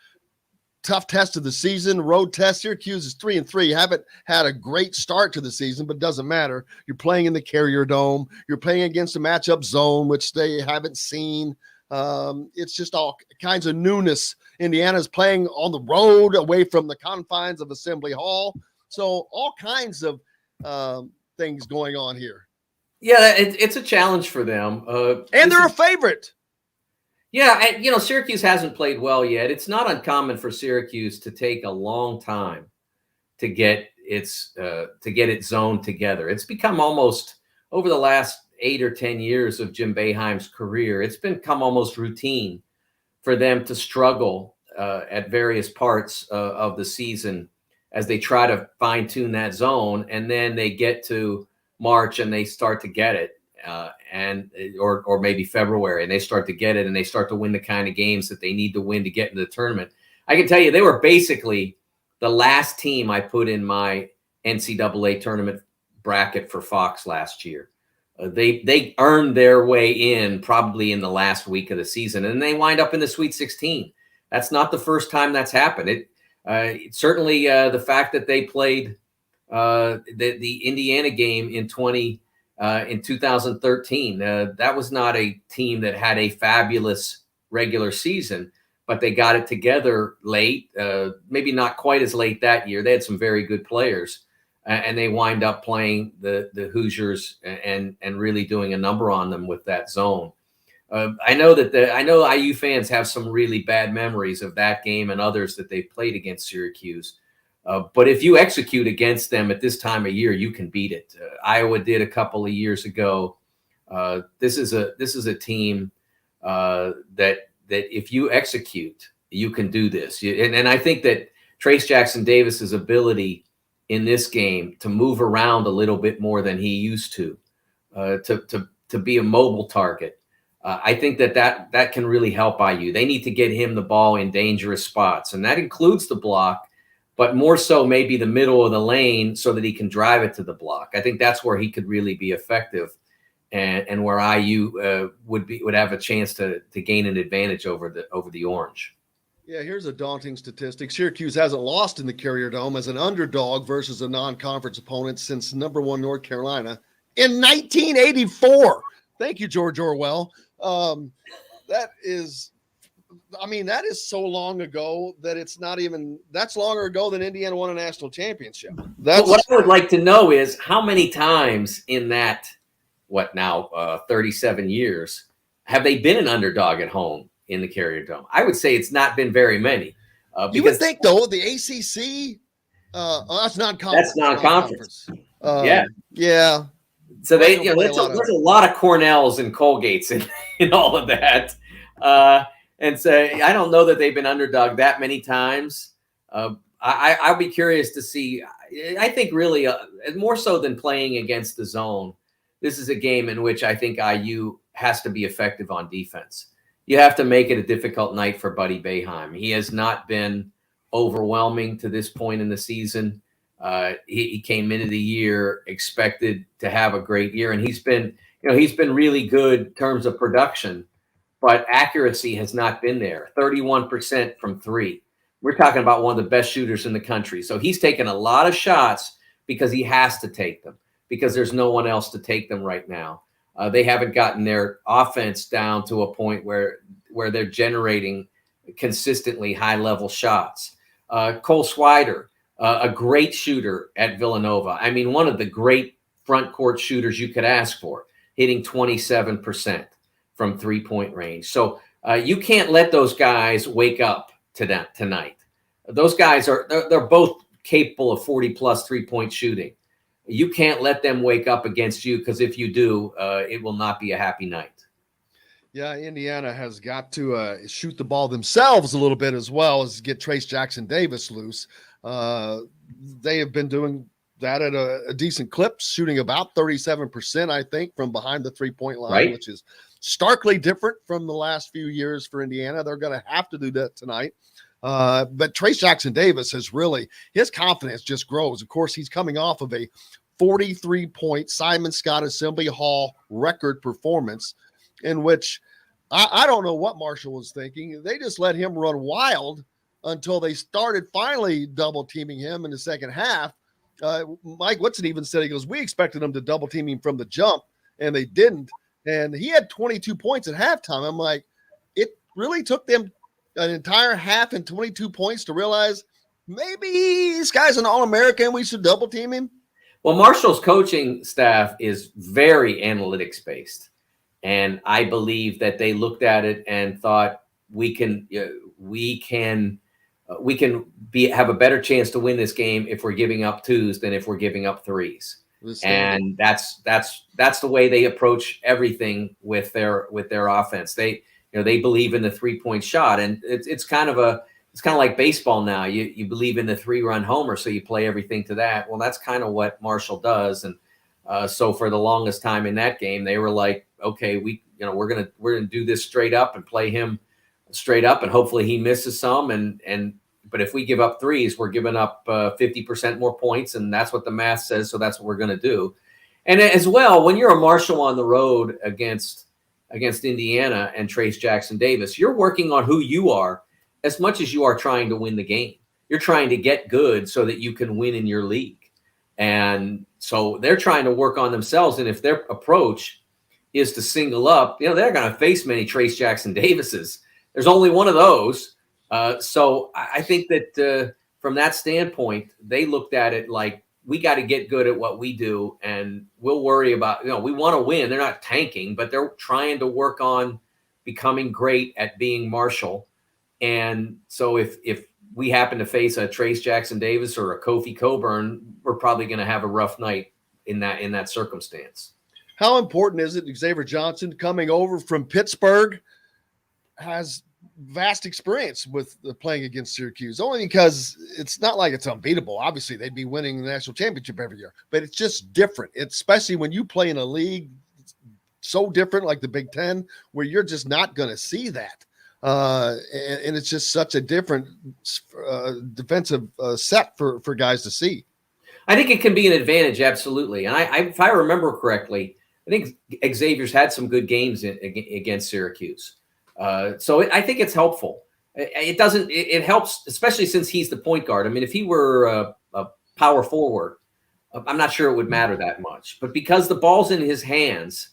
tough test of the season, road test. Syracuse is 3-3. Haven't had a great start to the season, but it doesn't matter. You're playing in the Carrier Dome. You're playing against a matchup zone, which they haven't seen. It's just all kinds of newness. Indiana's playing on the road away from the confines of Assembly Hall. So all kinds of things going on here. Yeah, it's a challenge for them. And they're a favorite. Yeah, Syracuse hasn't played well yet. It's not uncommon for Syracuse to take a long time to get its zone together. It's become almost, over the last 8 or 10 years of Jim Boeheim's career, it's become almost routine for them to struggle at various parts of the season as they try to fine-tune that zone, and then they get to March and they start to get it. Or maybe February, and they start to get it, and they start to win the kind of games that they need to win to get into the tournament. I can tell you, they were basically the last team I put in my NCAA tournament bracket for Fox last year. They earned their way in probably in the last week of the season, and they wind up in the Sweet 16. That's not the first time that's happened. Certainly the fact that they played the Indiana game in 2013. That was not a team that had a fabulous regular season, but they got it together late, maybe not quite as late that year. They had some very good players, and they wind up playing the Hoosiers and really doing a number on them with that zone. I know IU fans have some really bad memories of that game and others that they played against Syracuse. But if you execute against them at this time of year, you can beat it. Iowa did a couple of years ago. This is a team that if you execute, you can do this. And I think that Trace Jackson Davis's ability in this game to move around a little bit more than he used to be a mobile target. I think that can really help IU. They need to get him the ball in dangerous spots, and that includes the block, but more so maybe the middle of the lane so that he can drive it to the block. I think that's where he could really be effective, and where IU would have a chance to gain an advantage over the Orange. Yeah, here's a daunting statistic. Syracuse hasn't lost in the Carrier Dome as an underdog versus a non-conference opponent since number 1 North Carolina in 1984. Thank you, George Orwell. That is I mean, that is so long ago that it's not even – that's longer ago than Indiana won a national championship. But what I would like to know is how many times in that, 37 years, have they been an underdog at home in the Carrier Dome? I would say it's not been very many. You would think, though, the ACC that's non-conference. That's non-conference. Yeah. So there's a lot of Cornells and Colgates in all of that. And so I don't know that they've been underdog that many times. I'll be curious to see. I think really more so than playing against the zone, this is a game in which I think IU has to be effective on defense. You have to make it a difficult night for Buddy Boeheim. He has not been overwhelming to this point in the season. He came into the year expected to have a great year, and he's been really good in terms of production, but accuracy has not been there. 31% from three. We're talking about one of the best shooters in the country. So he's taken a lot of shots because he has to take them, because there's no one else to take them right now. They haven't gotten their offense down to a point where they're generating consistently high-level shots. Cole Swider, a great shooter at Villanova. I mean, one of the great front court shooters you could ask for, hitting 27% from three-point range. So you can't let those guys wake up tonight. Those guys they're both capable of 40-plus three-point shooting. You can't let them wake up against you, because if you do, it will not be a happy night. Yeah, Indiana has got to shoot the ball themselves a little bit as well as get Trace Jackson Davis loose. They have been doing that at a decent clip, shooting about 37%, I think, from behind the three-point line, right, which is starkly different from the last few years for Indiana. They're going to have to do that tonight. But Trace Jackson Davis has really – his confidence just grows. Of course, he's coming off of a 43-point Simon Scott Assembly Hall record performance in which I don't know what Marshall was thinking. They just let him run wild until they started finally double-teaming him in the second half. Mike Woodson even said, he goes, we expected them to double-team him from the jump, and they didn't. And he had 22 points at halftime. I'm like, it really took them an entire half and 22 points to realize maybe this guy's an All-American. We should double team him. Well, Marshall's coaching staff is very analytics based. And I believe that they looked at it and thought we can have a better chance to win this game if we're giving up twos than if we're giving up threes. And that's the way they approach everything with their offense. They believe in the 3-point shot, and it's kind of like baseball now. You believe in the 3-run homer, so you play everything to that. Well, that's kind of what Marshall does, and so for the longest time in that game, they were like, okay, we're gonna do this straight up and play him straight up, and hopefully he misses some, but if we give up threes, we're giving up 50% more points, and that's what the math says, so that's what we're gonna do. And as well, when you're a Marshall on the road against Indiana and Trace Jackson Davis, you're working on who you are as much as you are trying to win the game. You're trying to get good so that you can win in your league. And so they're trying to work on themselves. And if their approach is to single up, they're going to face many Trace Jackson Davises. There's only one of those. So I think that from that standpoint, they looked at it like, we got to get good at what we do, and we'll worry about, we want to win. They're not tanking, but they're trying to work on becoming great at being Marshall. And so if we happen to face a Trace Jackson Davis or a Kofi Coburn, we're probably going to have a rough night in that circumstance. How important is it Xavier Johnson coming over from Pittsburgh has vast experience with playing against Syracuse, only because it's not like it's unbeatable. Obviously, they'd be winning the national championship every year, but it's just different. It's especially when you play in a league so different like the Big Ten, where you're just not going to see that. And it's just such a different defensive set for guys to see. I think it can be an advantage, absolutely. And if I remember correctly, I think Xavier's had some good games against Syracuse. So I think it's helpful. It helps, especially since he's the point guard. I mean, if he were a power forward, I'm not sure it would matter that much. But because the ball's in his hands,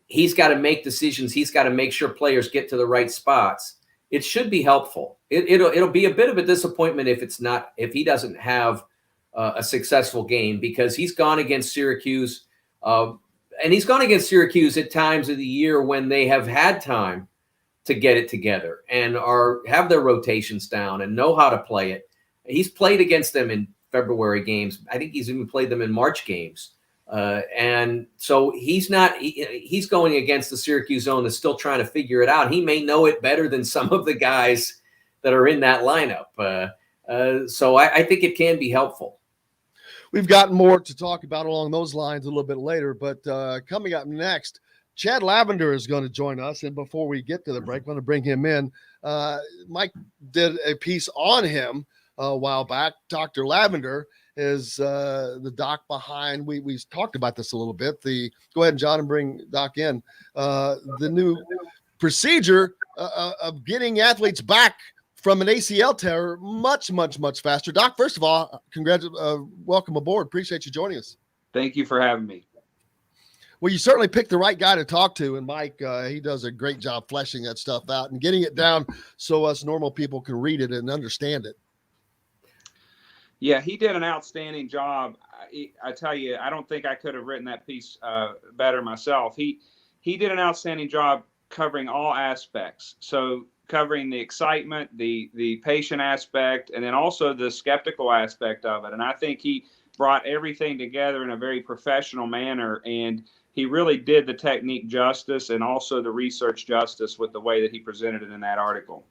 he's got to make decisions. He's got to make sure players get to the right spots. it should be helpful. It'll be a bit of a disappointment if he doesn't have a successful game, because he's gone against Syracuse, and he's gone against Syracuse at times of the year when they have had time to get it together and have their rotations down and know how to play it. He's played against them in February games. I think he's even played them in March games. And so he's going against the Syracuse zone that's still trying to figure it out. He may know it better than some of the guys that are in that lineup. So I think it can be helpful. We've got more to talk about along those lines a little bit later, but coming up next, Chad Lavender is going to join us. And before we get to the break, I'm going to bring him in. Mike did a piece on him a while back. Dr. Lavender is the doc behind. We talked about this a little bit. Go ahead, John, and bring Doc in. The new procedure of getting athletes back from an ACL tear much, much, much faster. Doc, first of all, welcome aboard. Appreciate you joining us. Thank you for having me. Well, you certainly picked the right guy to talk to, and Mike, he does a great job fleshing that stuff out and getting it down so us normal people can read it and understand it. Yeah, he did an outstanding job. I tell you, I don't think I could have written that piece better myself. He did an outstanding job covering all aspects. So covering the excitement, the patient aspect, and then also the skeptical aspect of it. And I think he brought everything together in a very professional manner, and he really did the technique justice and also the research justice with the way that he presented it in that article.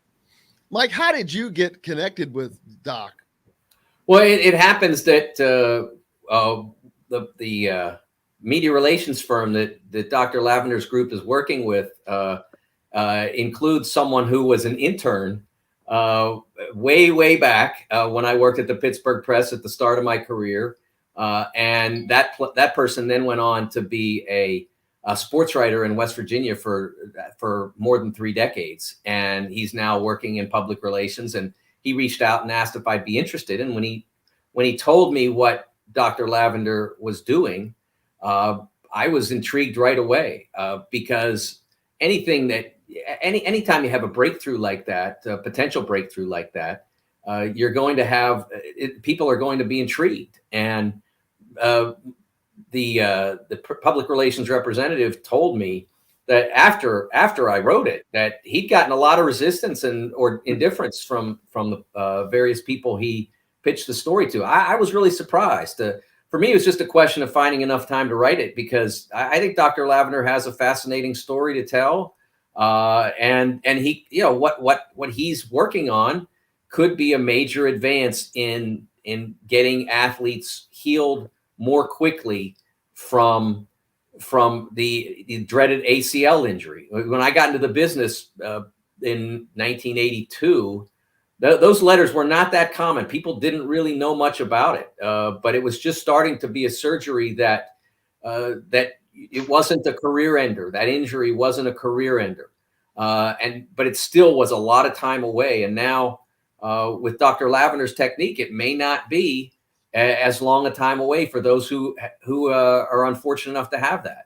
Mike, how did you get connected with Doc? Well, it happens that the media relations firm that Dr. Lavender's group is working with includes someone who was an intern way back when I worked at the Pittsburgh Press at the start of my career. And that person then went on to be a sports writer in West Virginia for more than 3 decades. And he's now working in public relations. And he reached out and asked if I'd be interested. And when he told me what Dr. Lavender was doing, I was intrigued right away because anytime you have a breakthrough like that, a potential breakthrough like that, you're going to have people are going to be intrigued. And the public relations representative told me that after I wrote it, that he'd gotten a lot of resistance or indifference from the various people he pitched the story to. I was really surprised. For me, it was just a question of finding enough time to write it, because I think Dr. Lavender has a fascinating story to tell. And he, what he's working on could be a major advance in getting athletes healed more quickly from the dreaded ACL injury. When I got into the business in 1982, those letters were not that common. People didn't really know much about it, but it was just starting to be a surgery that it wasn't a career ender. That injury wasn't a career ender, but it still was a lot of time away. And now with Dr. Lavender's technique, it may not be as long a time away for those who are unfortunate enough to have that.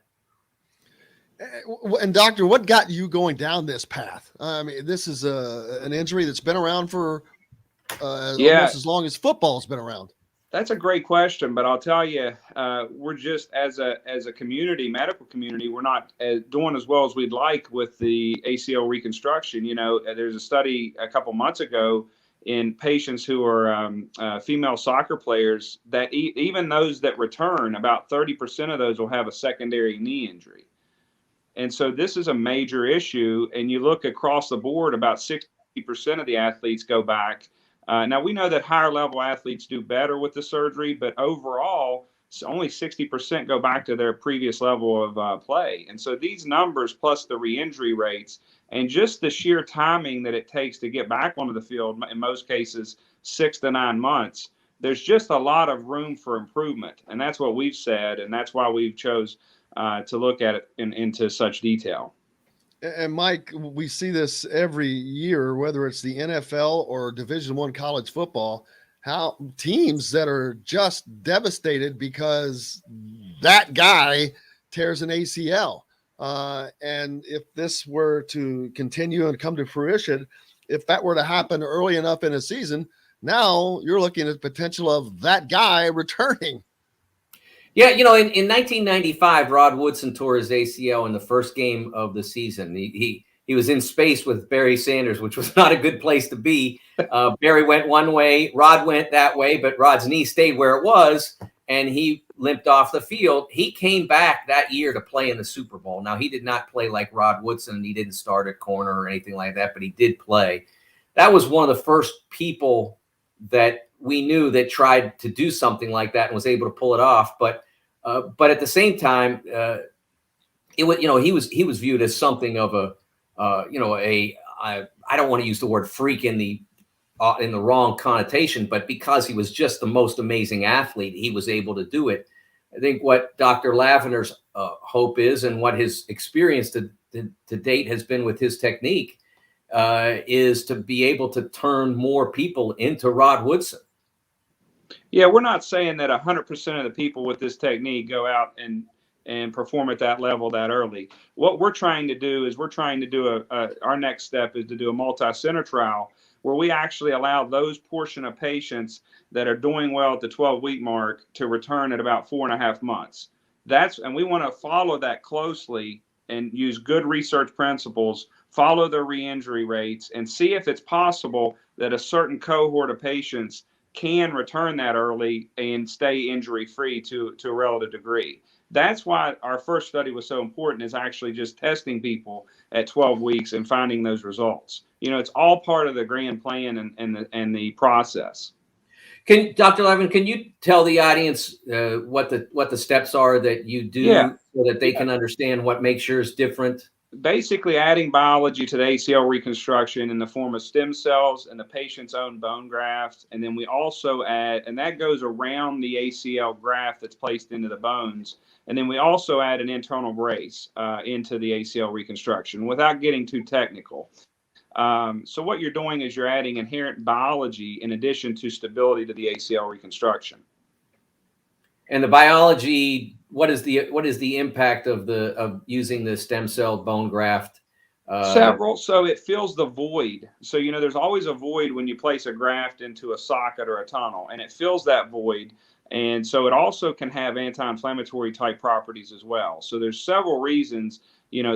And doctor, what got you going down this path? I mean, this is an injury that's been around for almost as long as football's been around. That's a great question, but I'll tell you, we're just as a community, medical community, we're not doing as well as we'd like with the ACL reconstruction. There's a study a couple months ago in patients who are female soccer players that even those that return, about 30% of those will have a secondary knee injury. And so this is a major issue. And you look across the board, about 60% of the athletes go back. Now, we know that higher level athletes do better with the surgery, but overall, only 60% go back to their previous level of play. And so these numbers, plus the re-injury rates, and just the sheer timing that it takes to get back onto the field, in most cases, 6 to 9 months, there's just a lot of room for improvement. And that's what we've said, and that's why we've chose to look at it into such detail. And Mike, we see this every year, whether it's the NFL or Division I college football, how teams that are just devastated because that guy tears an ACL. And if this were to continue and come to fruition, if that were to happen early enough in a season, now you're looking at the potential of that guy returning. Yeah, in 1995, Rod Woodson tore his ACL in the first game of the season. He was in space with Barry Sanders, which was not a good place to be. Barry went one way, Rod went that way, but Rod's knee stayed where it was, and he limped off the field. He came back that year to play in the Super Bowl. Now, he did not play like Rod Woodson, and he didn't start at corner or anything like that, but he did play. That was one of the first people that we knew that tried to do something like that and was able to pull it off. But at the same time, he was viewed as something of I don't want to use the word freak in the wrong connotation, but because he was just the most amazing athlete, he was able to do it. I think what Dr. Lavender's hope is, and what his experience to date has been with his technique, is to be able to turn more people into Rod Woodson. Yeah, we're not saying that 100% of the people with this technique go out and perform at that level that early. What we're trying to do is our next step is to do a multi-center trial where we actually allow those portion of patients that are doing well at the 12-week mark to return at about 4.5 months. And we want to follow that closely and use good research principles, follow their re-injury rates, and see if it's possible that a certain cohort of patients can return that early and stay injury-free to a relative degree. That's why our first study was so important, is actually just testing people at 12 weeks and finding those results. It's all part of the grand plan and the process. Dr. Levin, can you tell the audience what the steps are that you do so that they can understand what makes yours different? Basically adding biology to the ACL reconstruction in the form of stem cells and the patient's own bone graft. And then we also add, and that goes around the ACL graft that's placed into the bones. And then we also add an internal brace into the ACL reconstruction without getting too technical. So what you're doing is you're adding inherent biology in addition to stability to the ACL reconstruction. And the biology, what is the impact of using the stem cell bone graft? Several. So it fills the void. So, there's always a void when you place a graft into a socket or a tunnel, and it fills that void. And so it also can have anti-inflammatory type properties as well. So there's several reasons,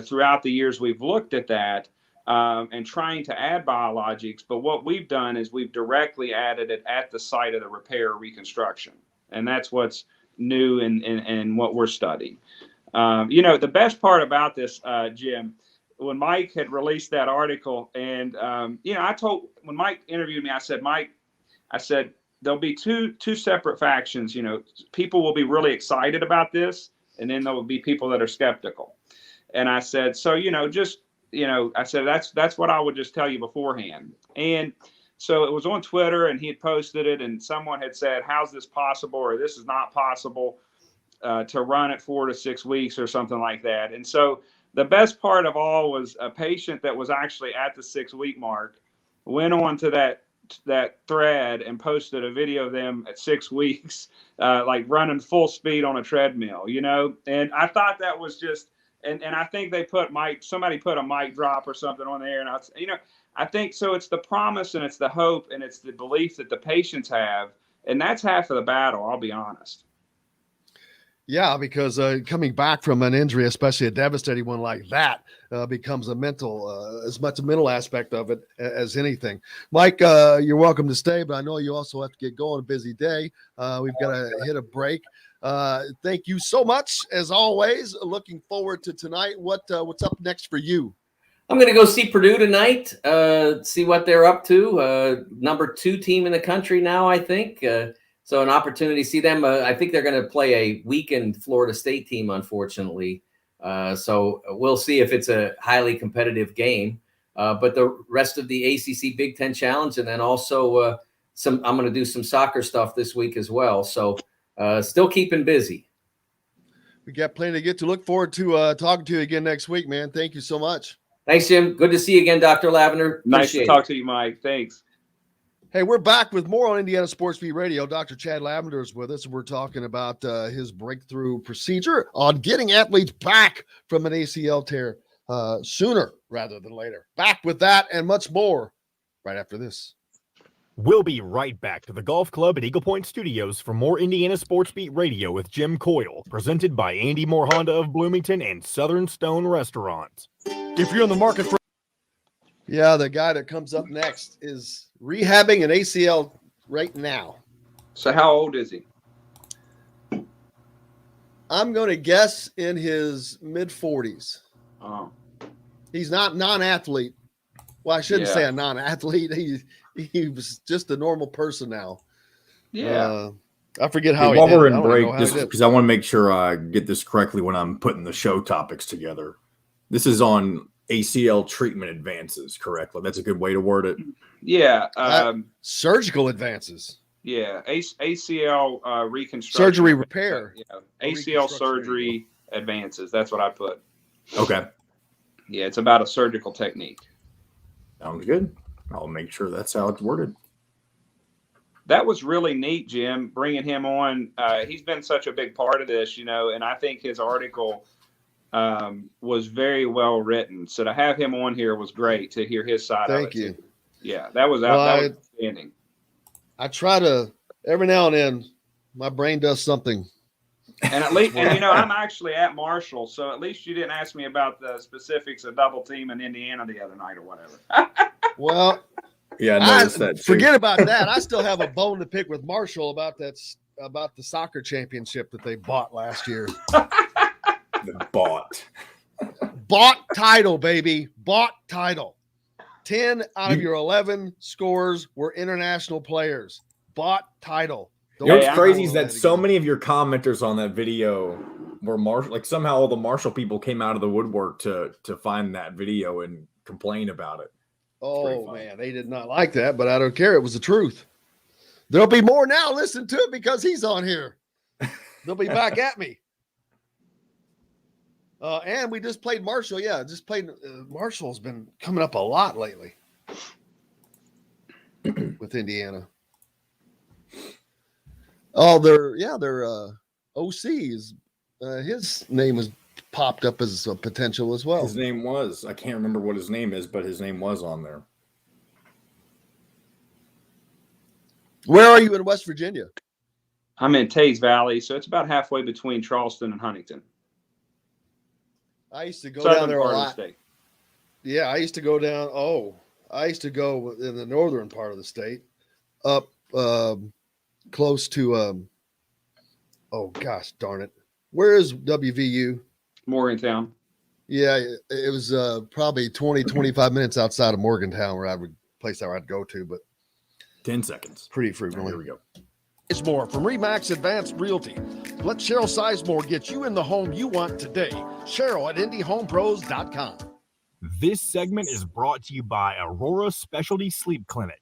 throughout the years we've looked at that and trying to add biologics. But what we've done is we've directly added it at the site of the repair or reconstruction. And that's what's new and what we're studying. The best part about this, Jim, when Mike had released that article, and when Mike interviewed me, I said, Mike, there'll be two separate factions. People will be really excited about this, and then there will be people that are skeptical. And I said, I said that's what I would just tell you beforehand. And so it was on Twitter, and he had posted it, and someone had said, how's this possible, or this is not possible to run at 4 to 6 weeks or something like that. And so the best part of all was a patient that was actually at the 6-week mark went on to that thread and posted a video of them at 6 weeks, like running full speed on a treadmill, and I thought that was just, and I think somebody put a mic drop or something on there, and I think so. It's the promise, and it's the hope, and it's the belief that the patients have, and that's half of the battle, I'll be honest. Yeah, because coming back from an injury, especially a devastating one like that, becomes as much a mental aspect of it as anything. Mike, you're welcome to stay, but I know you also have to get going, a busy day. We've got to hit a break. Thank you so much, as always. Looking forward to tonight. What's up next for you? I'm going to go see Purdue tonight, see what they're up to. Number 2 team in the country now, I think. So an opportunity to see them. I think they're going to play a weakened Florida State team, unfortunately. So we'll see if it's a highly competitive game. But the rest of the ACC Big Ten Challenge, and then also I'm going to do some soccer stuff this week as well. So still keeping busy. We got plenty to get to. Look forward to talking to you again next week, man. Thank you so much. Thanks, Jim. Good to see you again, Dr. Lavender. Nice to talk to you, Mike. Thanks. Hey, we're back with more on Indiana Sports Beat Radio. Dr. Chad Lavender is with us, and we're talking about his breakthrough procedure on getting athletes back from an ACL tear sooner rather than later. Back with that and much more right after this. We'll be right back to the golf club at Eagle Point Studios for more Indiana Sports Beat Radio with Jim Coyle, presented by Andy Moore Honda of Bloomington and Southern Stone Restaurant. If you're in the market for... Yeah, the guy that comes up next is rehabbing an ACL right now. So how old is he? I'm going to guess in his mid-40s. Oh. He's not non-athlete. Well, I shouldn't Yeah. say a non-athlete. He was just a normal person now. Yeah. I forget how he While did. we're I in don't know break, how just he did. because I want to make sure I get this correctly when I'm putting the show topics together. This is on ACL treatment advances, correctly? That's a good way to word it. Yeah. Surgical advances. Yeah. ACL reconstruction. Surgery repair. Yeah. ACL surgery advances. That's what I put. Okay. Yeah. It's about a surgical technique. Sounds good. I'll make sure that's how it's worded. That was really neat, Jim, bringing him on. He's been such a big part of this, and I think his article was very well written. So to have him on here was great to hear his side of it. Thank you. Too. Yeah, that was Well, that was outstanding. I try to, every now and then, my brain does something. And at least, I'm actually at Marshall, so at least you didn't ask me about the specifics of double team in Indiana the other night or whatever. Well, Yeah, I noticed that. Too. Forget about that. I still have a bone to pick with Marshall about the soccer championship that they bought last year. The bought title, baby. Bought title. 10 out of your 11 scores were international players. Bought title. You know what's crazy is that so many of your commenters on that video were Marshall. Like somehow all the Marshall people came out of the woodwork to find that video and complain about it. Oh man, they did not like that, but I don't care. It was the truth. There'll be more now. Listen to it because he's on here. They'll be back at me. And we just played Marshall. Yeah, Marshall's been coming up a lot lately with Indiana. Oh, their OC is his name has popped up as a potential as well. His name was, I can't remember what his name is, but his name was on there. Where are you in West Virginia? I'm in Tays Valley, so it's about halfway between Charleston and Huntington. I used to go Southern down there a part of the lot. state. Yeah, I used to go down. I used to go in the northern part of the state, up close to. Oh gosh, darn it! Where is WVU? Morgantown. Yeah, it was probably 25 minutes outside of Morgantown, where place I would go to, but 10 seconds. Pretty frequently. Here we go. It's more from Remax Advanced Realty. Let Cheryl Sizemore get you in the home you want today. Cheryl at IndyHomePros.com. This segment is brought to you by Aurora Specialty Sleep Clinic.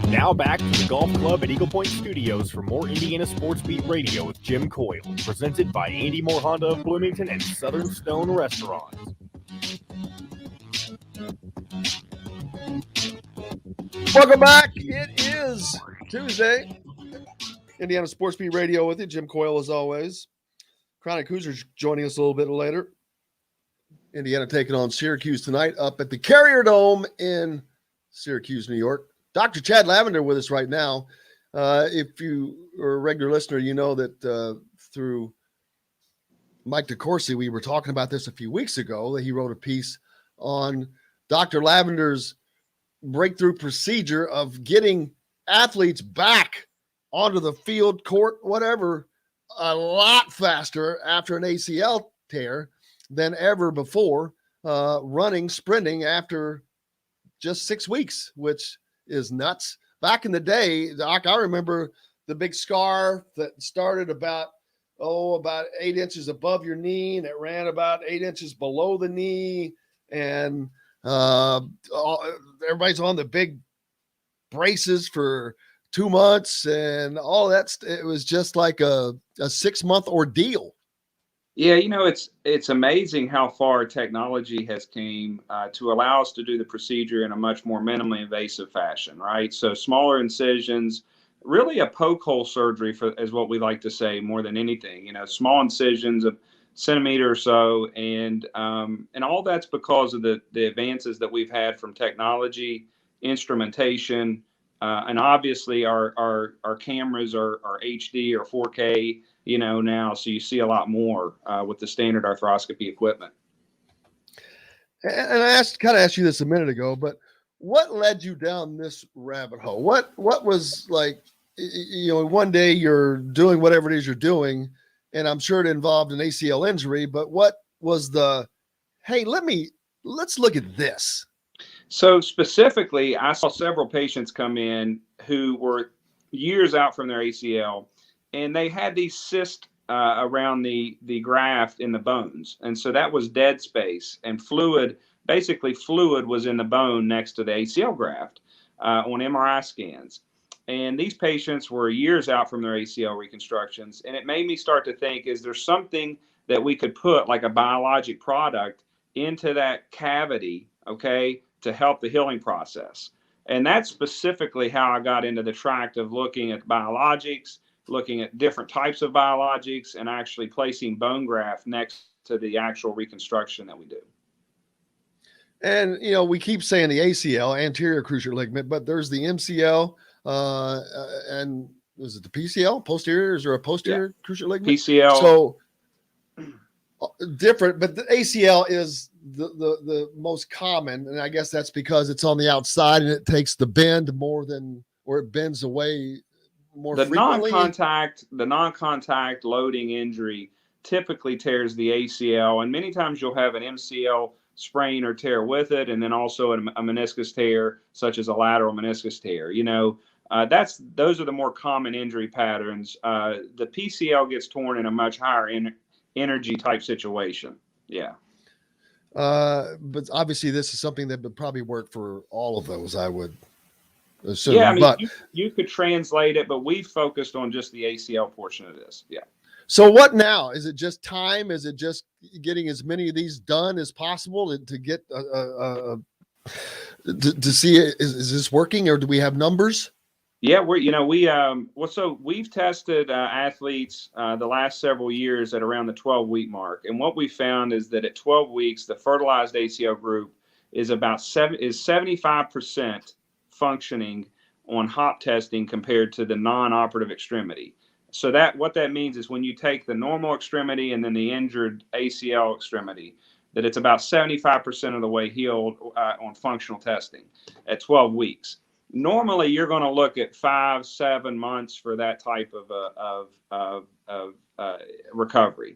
Now back to the golf club at Eagle Point Studios for more Indiana Sports Beat Radio with Jim Coyle, presented by Andy Moore Honda of Bloomington and Southern Stone Restaurant. Welcome back. It is Tuesday. Indiana Sports Beat Radio with you. Jim Coyle, as always. Chronic Hoosiers joining us a little bit later. Indiana taking on Syracuse tonight up at the Carrier Dome in Syracuse, New York. Dr. Chad Lavender with us right now. If you are a regular listener, you know that through Mike DeCourcy, we were talking about this a few weeks ago, that he wrote a piece on Dr. Lavender's breakthrough procedure of getting athletes back onto the field, court, whatever, a lot faster after an ACL tear than ever before, sprinting after just 6 weeks, which is nuts. Back in the day, Doc, I remember the big scar that started about 8 inches above your knee, and it ran about 8 inches below the knee, and everybody's on the big braces for 2 months and all that. It was just like a 6-month ordeal. Yeah, it's amazing how far technology has came to allow us to do the procedure in a much more minimally invasive fashion, right? So smaller incisions, really a poke hole surgery is what we like to say more than anything. Small incisions, centimeter or so, and all that's because of the advances that we've had from technology, instrumentation, and obviously our cameras are HD or 4K, now, so you see a lot more with the standard arthroscopy equipment. And I kind of asked you this a minute ago, but what led you down this rabbit hole? What was like, one day you're doing whatever it is you're doing, and I'm sure it involved an ACL injury, but what was hey, let's look at this. So specifically, I saw several patients come in who were years out from their ACL, and they had these cysts around the graft in the bones. And so that was dead space, and fluid was in the bone next to the ACL graft on MRI scans. And these patients were years out from their ACL reconstructions. And it made me start to think, is there something that we could put, like a biologic product, into that cavity, okay, to help the healing process? And that's specifically how I got into the tract of looking at biologics, looking at different types of biologics, and actually placing bone graft next to the actual reconstruction that we do. And, we keep saying the ACL, anterior cruciate ligament, but there's the MCL, and is it the PCL, posterior? Is there a posterior cruciate ligament? PCL. So different, but the ACL is the most common, and I guess that's because it's on the outside and it takes the bend more than, or it bends away more frequently. The non-contact loading injury typically tears the ACL, and many times you'll have an MCL sprain or tear with it, and then also a meniscus tear, such as a lateral meniscus tear. Those are the more common injury patterns. The PCL gets torn in a much higher energy type situation. Yeah. But obviously this is something that would probably work for all of those, I would assume. Yeah, I mean, but you could translate it, but we focused on just the ACL portion of this. Yeah. So what now? Is it just time? Is it just getting as many of these done as possible to get to see is this working, or do we have numbers? Yeah, so we've tested athletes the last several years at around the 12-week mark, and what we found is that at 12 weeks, the fertilized ACL group is 75% functioning on HOP testing compared to the non-operative extremity. So what that means is when you take the normal extremity and then the injured ACL extremity, that it's about 75% of the way healed on functional testing at 12 weeks. Normally, you're going to look at 5-7 months for that type of recovery.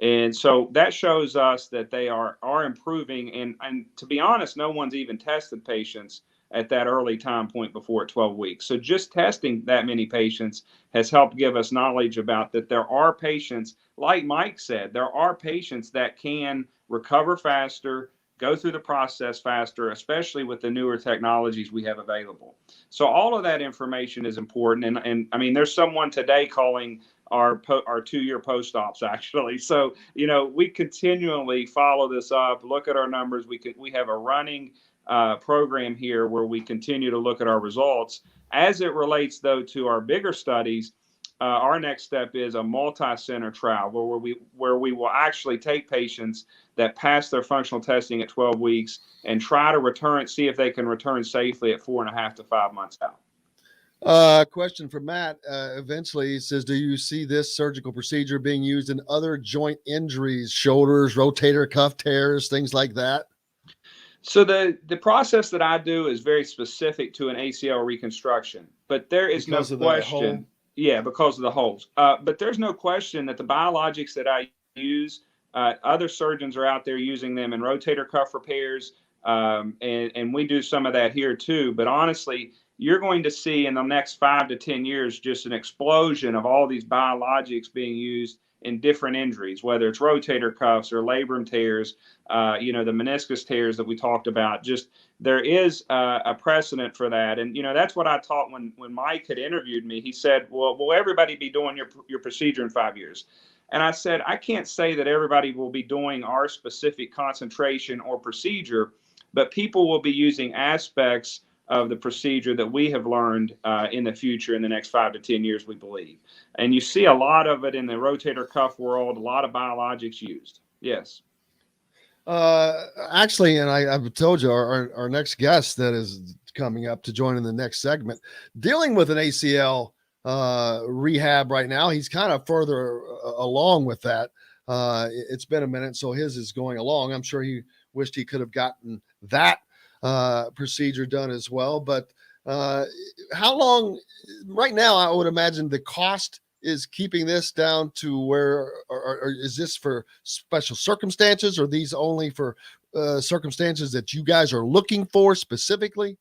And so that shows us that they are improving. And to be honest, no one's even tested patients at that early time point before at 12 weeks. So just testing that many patients has helped give us knowledge about that there are patients, like Mike said, there are patients that can recover faster, go through the process faster, especially with the newer technologies we have available. So all of that information is important. And I mean, there's someone today calling our 2-year post-ops, actually. So, we continually follow this up, look at our numbers. We have a running program here where we continue to look at our results. As it relates, though, to our bigger studies, our next step is a multi-center trial where we will actually take patients that pass their functional testing at 12 weeks and try to see if they can return safely at 4.5 to 5 months out. Question from Matt. Eventually, he says, do you see this surgical procedure being used in other joint injuries, shoulders, rotator cuff tears, things like that? So the process that I do is very specific to an ACL reconstruction, but there is no question. Yeah, because of the holes. But there's no question that the biologics that I use, other surgeons are out there using them in rotator cuff repairs, and we do some of that here too. But honestly, you're going to see in the next 5 to 10 years just an explosion of all these biologics being used in different injuries, whether it's rotator cuffs or labrum tears, the meniscus tears that we talked about. Just there is a precedent for that. And, that's what I taught when Mike had interviewed me. He said, well, will everybody be doing your procedure in 5 years? And I said, I can't say that everybody will be doing our specific concentration or procedure, but people will be using aspects of the procedure that we have learned in the future in the next 5 to 10 years, we believe. And you see a lot of it in the rotator cuff world, a lot of biologics used. Yes. Actually, and I've told you our next guest that is coming up to join in the next segment, dealing with an ACL rehab right now. He's kind of further along with that. It's been a minute, so his is going along. I'm sure he wished he could have gotten that procedure done as well. But how long right now, I would imagine the cost is keeping this down to where, or is this for special circumstances, or these only for circumstances that you guys are looking for specifically?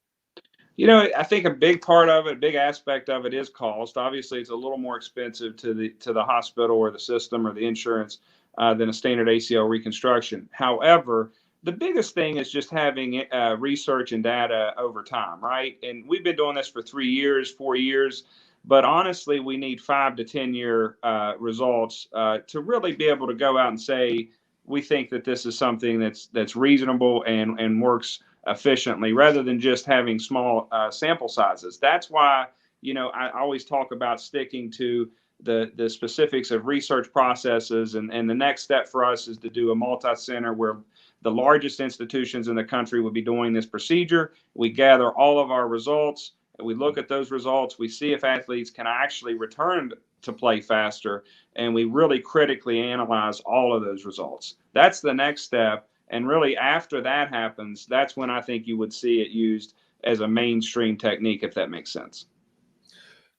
You know, I think a big part of it, big aspect of it is cost. Obviously, it's a little more expensive to the hospital or the system or the insurance than a standard ACL reconstruction. However, the biggest thing is just having research and data over time, right? And we've been doing this for 3 years, 4 years, but honestly, we need 5 to 10 year results to really be able to go out and say, we think that this is something that's reasonable and works efficiently, rather than just having small sample sizes. That's why, you know, I always talk about sticking to the specifics of research processes. And the next step for us is to do a multi-center where the largest institutions in the country would be doing this procedure. We gather all of our results, and we look at those results. We see if athletes can actually return to play faster, and we really critically analyze all of those results. That's the next step. And really, after that happens, that's when I think you would see it used as a mainstream technique, if that makes sense.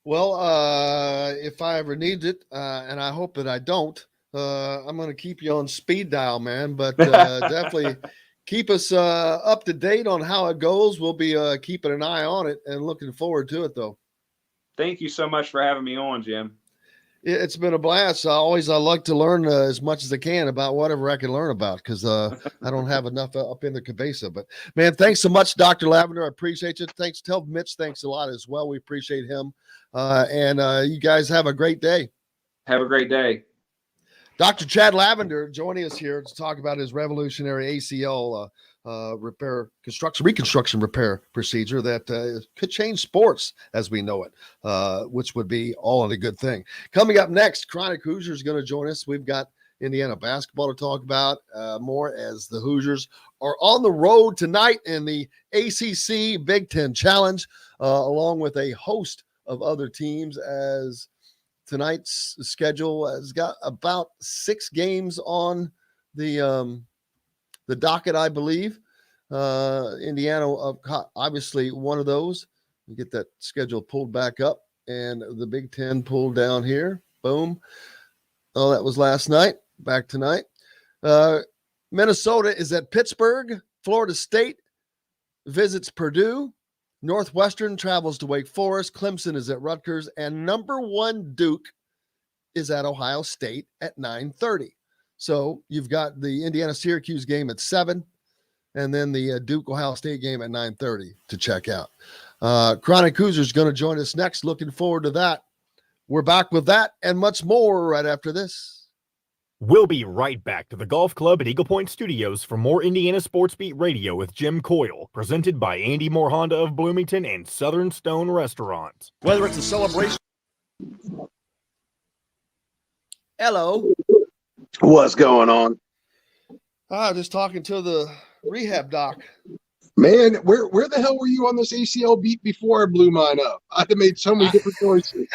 Well, if I ever need it, and I hope that I don't, I'm going to keep you on speed dial, man. But definitely keep us up to date on how it goes. We'll be keeping an eye on it and looking forward to it, though. Thank you so much for having me on, Jim. It's been a blast. I like to learn as much as I can about whatever I can learn about, because I don't have enough up in the cabeza. But, man, thanks so much, Dr. Lavender. I appreciate you. Thanks. Tell Mitch thanks a lot as well. We appreciate him. And you guys have a great day. Have a great day. Dr. Chad Lavender joining us here to talk about his revolutionary ACL reconstruction repair procedure that could change sports as we know it, which would be all in a good thing. Coming up next, Chronic Hoosier is going to join us. We've got Indiana basketball to talk about more, as the Hoosiers are on the road tonight in the ACC Big Ten Challenge, along with a host of other teams, as tonight's schedule has got about 6 games on the docket, I believe. Indiana, obviously one of those. We get that schedule pulled back up, and the Big Ten pulled down here. Boom. Oh, that was last night. Back tonight. Minnesota is at Pittsburgh. Florida State visits Purdue. Northwestern travels to Wake Forest. Clemson is at Rutgers, and number 1 Duke is at Ohio State at 9:30. So you've got the Indiana-Syracuse game at 7, and then the Duke-Ohio State game at 9:30 to check out. Chronic Hoosier is going to join us next. Looking forward to that. We're back with that and much more right after this. We'll be right back to the Golf Club at Eagle Point Studios for more Indiana Sports Beat Radio with Jim Coyle, presented by Andy Moore Honda of Bloomington and Southern Stone Restaurant. Whether it's a celebration. Hello. What's going on? Just talking to the rehab doc. Man, where the hell were you on this ACL beat before I blew mine up? I had made so many different choices.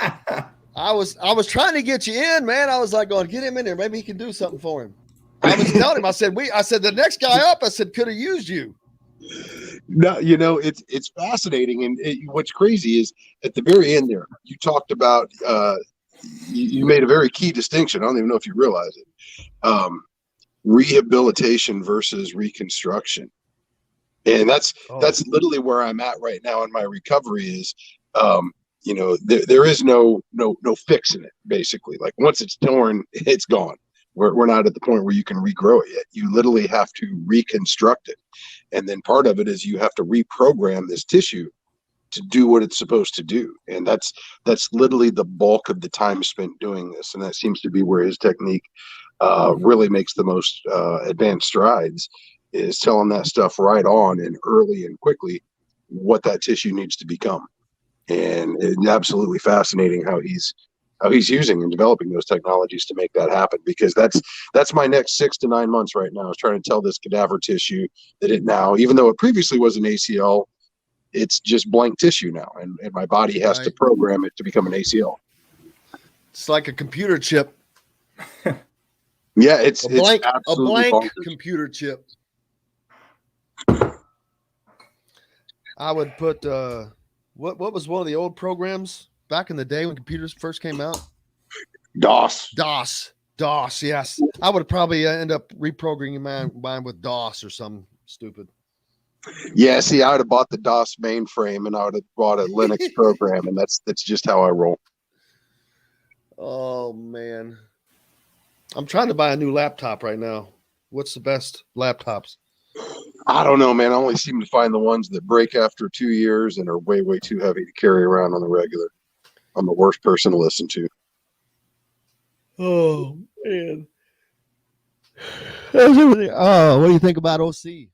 I was trying to get you in, man. I was like going, get him in there. Maybe he can do something for him. I was telling him, I said, the next guy up, I said, could have used you. No, you know, it's fascinating. And what's crazy is at the very end there, you talked about, you made a very key distinction. I don't even know if you realize it. Rehabilitation versus reconstruction. And that's literally where I'm at right now in my recovery is, you know, there is no fixing it, basically. Like once it's torn, it's gone. We're not at the point where you can regrow it yet. You literally have to reconstruct it. And then part of it is you have to reprogram this tissue to do what it's supposed to do. And that's literally the bulk of the time spent doing this. And that seems to be where his technique really makes the most advanced strides, is telling that stuff right on and early and quickly what that tissue needs to become. And it's absolutely fascinating how he's using and developing those technologies to make that happen, because that's my next 6 to 9 months right now, is trying to tell this cadaver tissue that it now, even though it previously was an ACL, it's just blank tissue now, and my body has to program it to become an ACL. It's like a computer chip. Yeah, it's a blank bonkers. computer chip. I would put what was one of the old programs back in the day when computers first came out? DOS. Yes. I would probably end up reprogramming mine with DOS or something stupid. Yeah, see, I would have bought the DOS mainframe, and I would have bought a Linux program, and that's just how I roll. Oh man, I'm trying to buy a new laptop right now. What's the best laptops? I don't know, man. I only seem to find the ones that break after 2 years and are way, way too heavy to carry around on the regular. I'm the worst person to listen to. Oh man. Oh, what do you think about OC?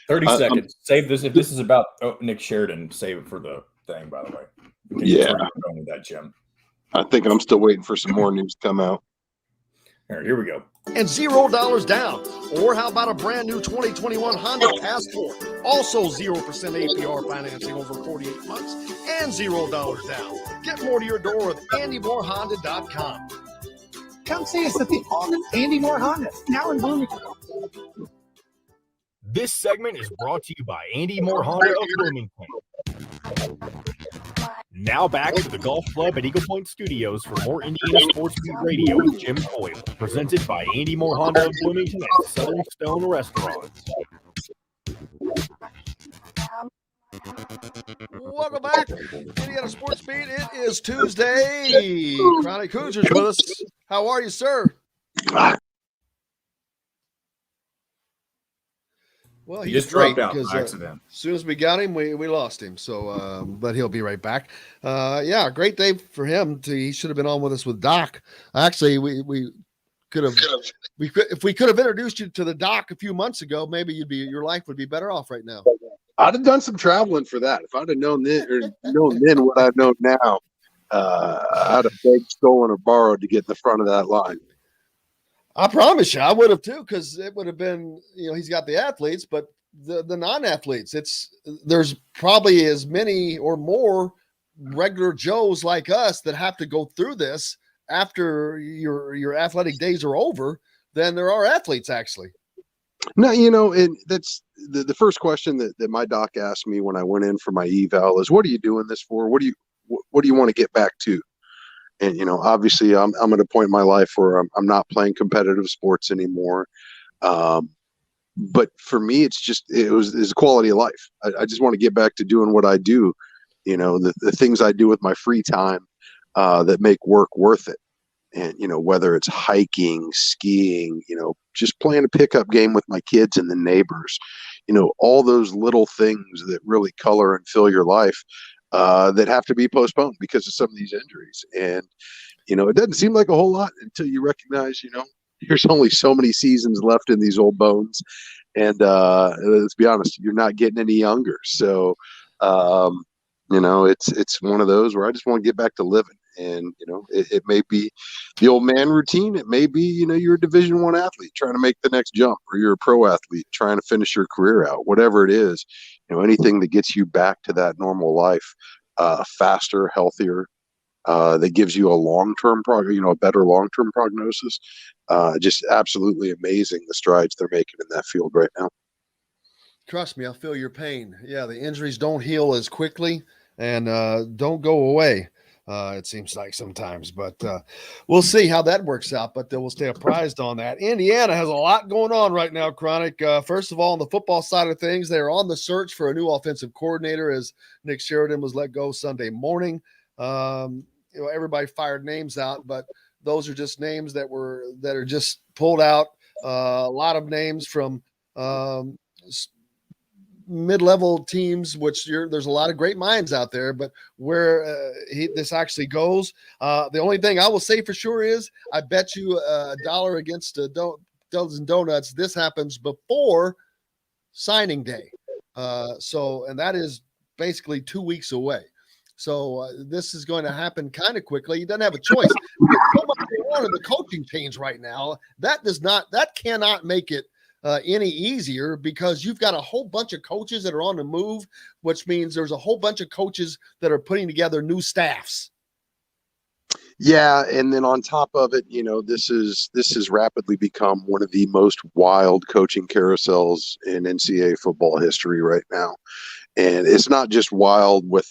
30 seconds. Save this. If this is about Nick Sheridan, save it for the thing, by the way. Yeah. With that, Jim. I'm thinking I'm still waiting for some more news to come out. All right, here we go. And $0 down. Or how about a brand new 2021 Honda Passport? Also 0% APR financing over 48 months and $0 down. Get more to your door with AndyMooreHonda.com. Come see us at the all-new Andy Moore Honda, now in Bloomington. This segment is brought to you by Andy Moore Honda of Bloomington. Now back to the Golf Club at Eagle Point Studios for more Indiana Sports Beat Radio with Jim Coyle, presented by Andy Moore Honda of Bloomington and Southern Stone Restaurant. Welcome back, Indiana Sports Beat. It is Tuesday. Chronic Hoosiers with us. How are you, sir? Well, he he's just great dropped out because by accident. As soon as we got him, we lost him. So, but he'll be right back. Yeah, great day for him. He should have been on with us with Doc. Actually, we could have. If we could have introduced you to the Doc a few months ago, maybe your life would be better off right now. I'd have done some traveling for that. If I'd have known then what I know now, I'd have begged, stolen, or borrowed to get in the front of that line. I promise you, I would have too, because it would have been, he's got the athletes, but the non-athletes, there's probably as many or more regular Joes like us that have to go through this after your athletic days are over than there are athletes actually. No, and that's the first question that my doc asked me when I went in for my eval is, what are you doing this for? What do you want to get back to? And, obviously I'm at a point in my life where I'm not playing competitive sports anymore. But for me, it's quality of life. I just want to get back to doing what I do, the things I do with my free time, that make work worth it. And, whether it's hiking, skiing, just playing a pickup game with my kids and the neighbors, all those little things that really color and fill your life, that have to be postponed because of some of these injuries. And, it doesn't seem like a whole lot until you recognize, there's only so many seasons left in these old bones. And let's be honest, you're not getting any younger. So, it's one of those where I just want to get back to living. And, it may be the old man routine. It may be, you're a Division I athlete trying to make the next jump, or you're a pro athlete trying to finish your career out, whatever it is, anything that gets you back to that normal life, faster, healthier, that gives you a long-term a better long-term prognosis. Just absolutely amazing the strides they're making in that field right now. Trust me, I feel your pain. Yeah. The injuries don't heal as quickly and don't go away. It seems like sometimes, but we'll see how that works out, but we'll stay apprised on that. Indiana has a lot going on right now, Chronic. First of all, on the football side of things, they're on the search for a new offensive coordinator as Nick Sheridan was let go Sunday morning. Everybody fired names out, but those are just names that are just pulled out. A lot of names from mid-level teams, which there's a lot of great minds out there, but where this actually goes, the only thing I will say for sure is I bet you $1 against dozen donuts, this happens before signing day. And that is basically 2 weeks away. So this is going to happen kind of quickly. He doesn't have a choice. There's so much going on in the coaching change right now. That cannot make it any easier, because you've got a whole bunch of coaches that are on the move, which means there's a whole bunch of coaches that are putting together new staffs. Yeah, and then on top of it, this has rapidly become one of the most wild coaching carousels in NCAA football history right now. And it's not just wild with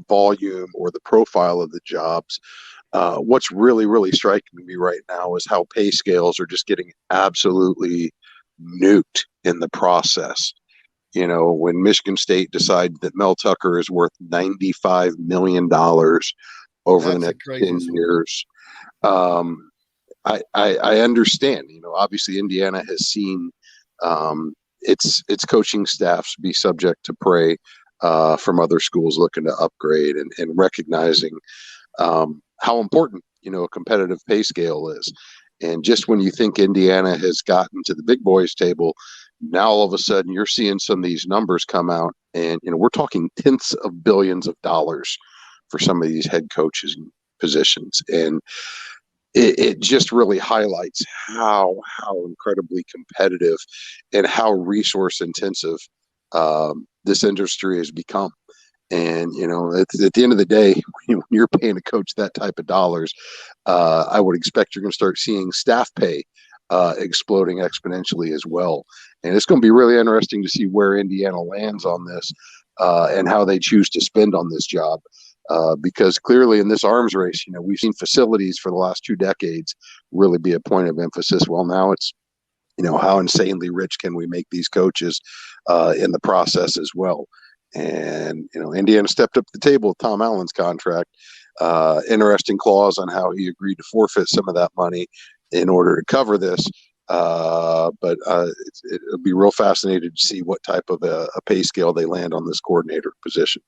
volume or the profile of the jobs. What's really, really striking me right now is how pay scales are just getting absolutely nuked in the process. When Michigan State decided that Mel Tucker is worth $95 million over the next 10 years. I understand, obviously Indiana has seen its coaching staffs be subject to prey from other schools looking to upgrade, and recognizing how important, a competitive pay scale is. And just when you think Indiana has gotten to the big boys table, now all of a sudden you're seeing some of these numbers come out, and we're talking tenths of billions of dollars for some of these head coaches positions. And it just really highlights how incredibly competitive and how resource intensive this industry has become. And, at the end of the day, when you're paying a coach that type of dollars, I would expect you're going to start seeing staff pay exploding exponentially as well. And it's going to be really interesting to see where Indiana lands on this and how they choose to spend on this job. Because clearly in this arms race, we've seen facilities for the last 2 decades really be a point of emphasis. Well, now it's, how insanely rich can we make these coaches in the process as well? And, Indiana stepped up the table with Tom Allen's contract. Interesting clause on how he agreed to forfeit some of that money in order to cover this. But it'll be real fascinating to see what type of a pay scale they land on this coordinator position.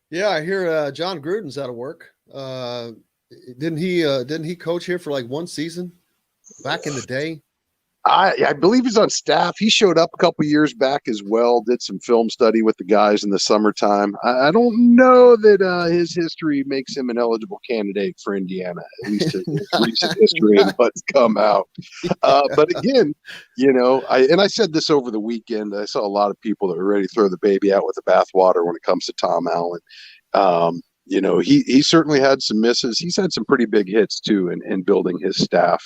Yeah, I hear John Gruden's out of work. Didn't he coach here for like one season back in the day? I believe he's on staff. He showed up a couple years back as well, did some film study with the guys in the summertime. I don't know that his history makes him an eligible candidate for Indiana, at least his recent history and what's come out. But again, I said this over the weekend. I saw a lot of people that were ready to throw the baby out with the bathwater when it comes to Tom Allen. He certainly had some misses. He's had some pretty big hits too in building his staff.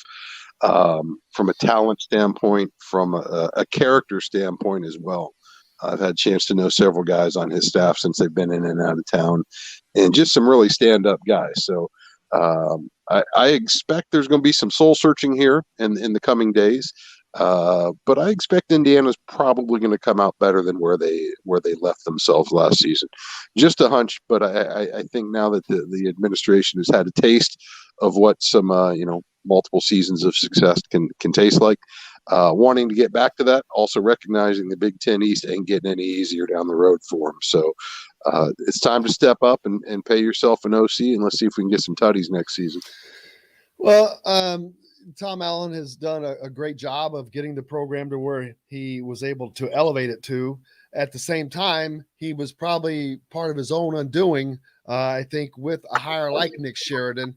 From a talent standpoint, from a character standpoint as well. I've had a chance to know several guys on his staff since they've been in and out of town, and just some really stand-up guys. So I expect there's going to be some soul searching here in the coming days. But I expect Indiana's probably going to come out better than where they left themselves last season. Just a hunch, but I think now that the administration has had a taste of what some multiple seasons of success can taste like, wanting to get back to that, also recognizing the Big Ten East ain't getting any easier down the road for them. So it's time to step up and pay yourself an OC, and let's see if we can get some tutties next season. Well, Tom Allen has done a great job of getting the program to where he was able to elevate it to. At the same time, he was probably part of his own undoing, I think, with a hire like Nick Sheridan.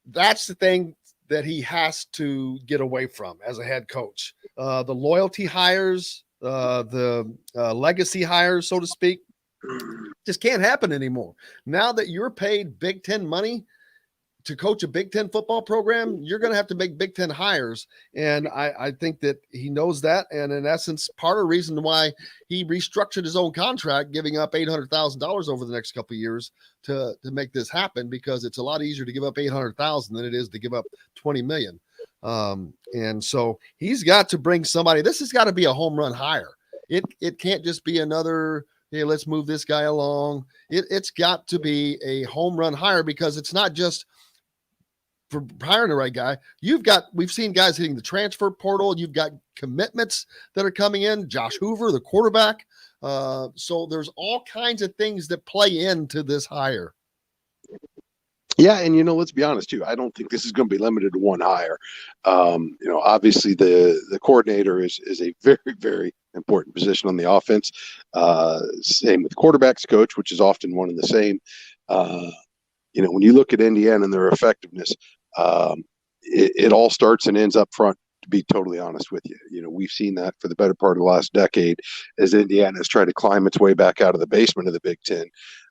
That's the thing that he has to get away from as a head coach. The loyalty hires, the legacy hires, so to speak, just can't happen anymore. Now that you're paid Big Ten money to coach a Big Ten football program, you're going to have to make Big Ten hires. And I think that he knows that. And in essence, part of the reason why he restructured his own contract, giving up $800,000 over the next couple of years to make this happen, because it's a lot easier to give up $800,000 than it is to give up $20 million. And so he's got to bring somebody. This has got to be a home run hire. It can't just be another, hey, let's move this guy along. It's got to be a home run hire, because it's not just for hiring the right guy. We've seen guys hitting the transfer portal. You've got commitments that are coming in. Josh Hoover, the quarterback. So there's all kinds of things that play into this hire. Yeah, and let's be honest too. I don't think this is going to be limited to one hire. Obviously the coordinator is a very, very important position on the offense. Same with quarterbacks coach, which is often one and the same. When you look at Indiana and their effectiveness, it all starts and ends up front. To be totally honest with you, we've seen that for the better part of the last decade as Indiana has tried to climb its way back out of the basement of the Big Ten.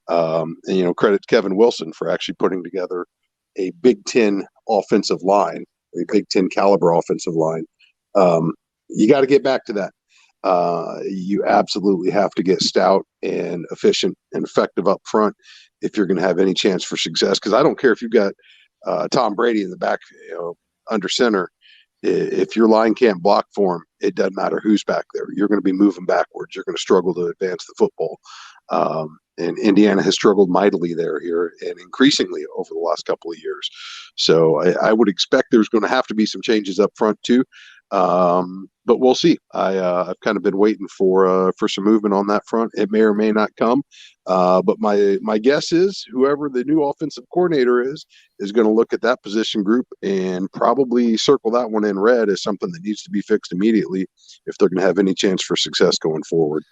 And credit Kevin Wilson for actually putting together a Big Ten offensive line, a Big Ten caliber offensive line. You got to get back to that. You absolutely have to get stout and efficient and effective up front if you're going to have any chance for success. Because I don't care if you've got Tom Brady in the back, under center. If your line can't block for him, it doesn't matter who's back there. You're going to be moving backwards. You're going to struggle to advance the football. And Indiana has struggled mightily here and increasingly over the last couple of years. So I would expect there's going to have to be some changes up front too. But we'll see. I've kind of been waiting for some movement on that front. It may or may not come. But my guess is whoever the new offensive coordinator is going to look at that position group and probably circle that one in red as something that needs to be fixed immediately if they're going to have any chance for success going forward.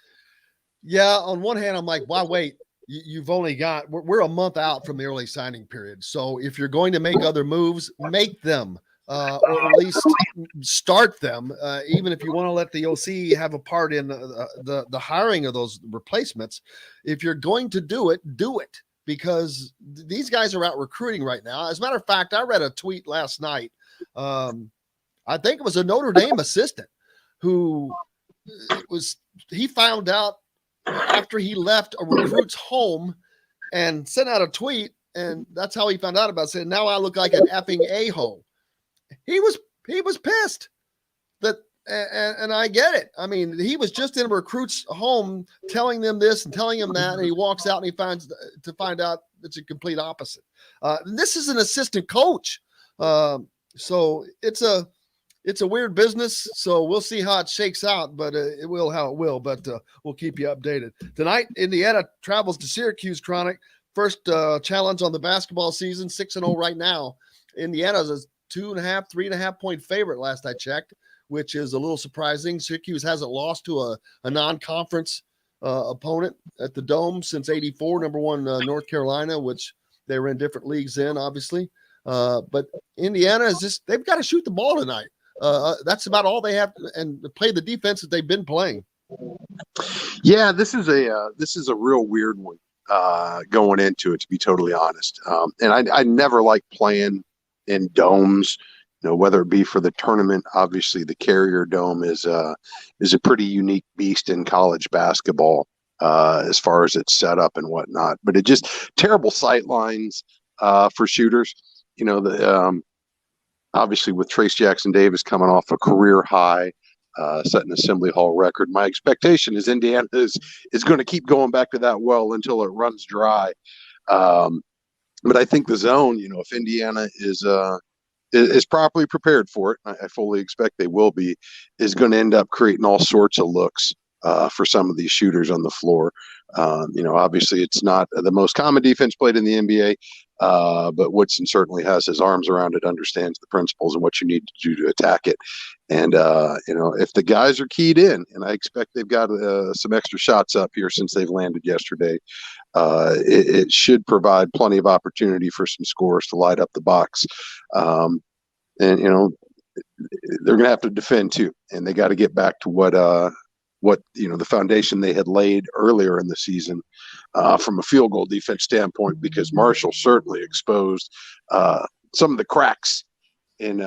Yeah, on one hand, I'm like, why wait? You've only got we're a month out from the early signing period. So if you're going to make other moves, make them. Or at least start them, even if you want to let the OC have a part in the hiring of those replacements. If you're going to do it, because these guys are out recruiting right now. As a matter of fact, I read a tweet last night. I think it was a Notre Dame assistant he found out after he left a recruit's home and sent out a tweet, and that's how he found out about it, saying, now I look like an effing a-hole. He was pissed that, and I get it. I mean, he was just in a recruit's home telling them this and telling him that, and he walks out and he find out it's a complete opposite. This is an assistant coach. So it's a weird business. So we'll see how it shakes out, but it will how it will, but we'll keep you updated. Tonight, Indiana travels to Syracuse Chronic. First challenge on the basketball season, 6-0 right now. Indiana's a 2.5, 3.5 point favorite last I checked, which is a little surprising. Syracuse hasn't lost to a non-conference opponent at the Dome since '84, number one North Carolina, which they were in different leagues in, obviously. But Indiana they've got to shoot the ball tonight. That's about all they have and play the defense that they've been playing. Yeah, this is a real weird one going into it, to be totally honest. And I never like playing in domes, whether it be for the tournament. Obviously the Carrier Dome is a pretty unique beast in college basketball as far as its setup and whatnot, but it just terrible sight lines for shooters. Obviously with Trace Jackson Davis coming off a career high, setting Assembly Hall record, my expectation is Indiana is going to keep going back to that well until it runs dry. But I think the zone, if Indiana is properly prepared for it, I fully expect they will be, is going to end up creating all sorts of looks for some of these shooters on the floor. Obviously it's not the most common defense played in the NBA, but Woodson certainly has his arms around it, understands the principles and what you need to do to attack it. And, if the guys are keyed in, and I expect they've got some extra shots up here since they've landed yesterday, it should provide plenty of opportunity for some scores to light up the box. And, they're going to have to defend too, and they got to get back to what the foundation they had laid earlier in the season from a field goal defense standpoint, because Marshall certainly exposed some of the cracks in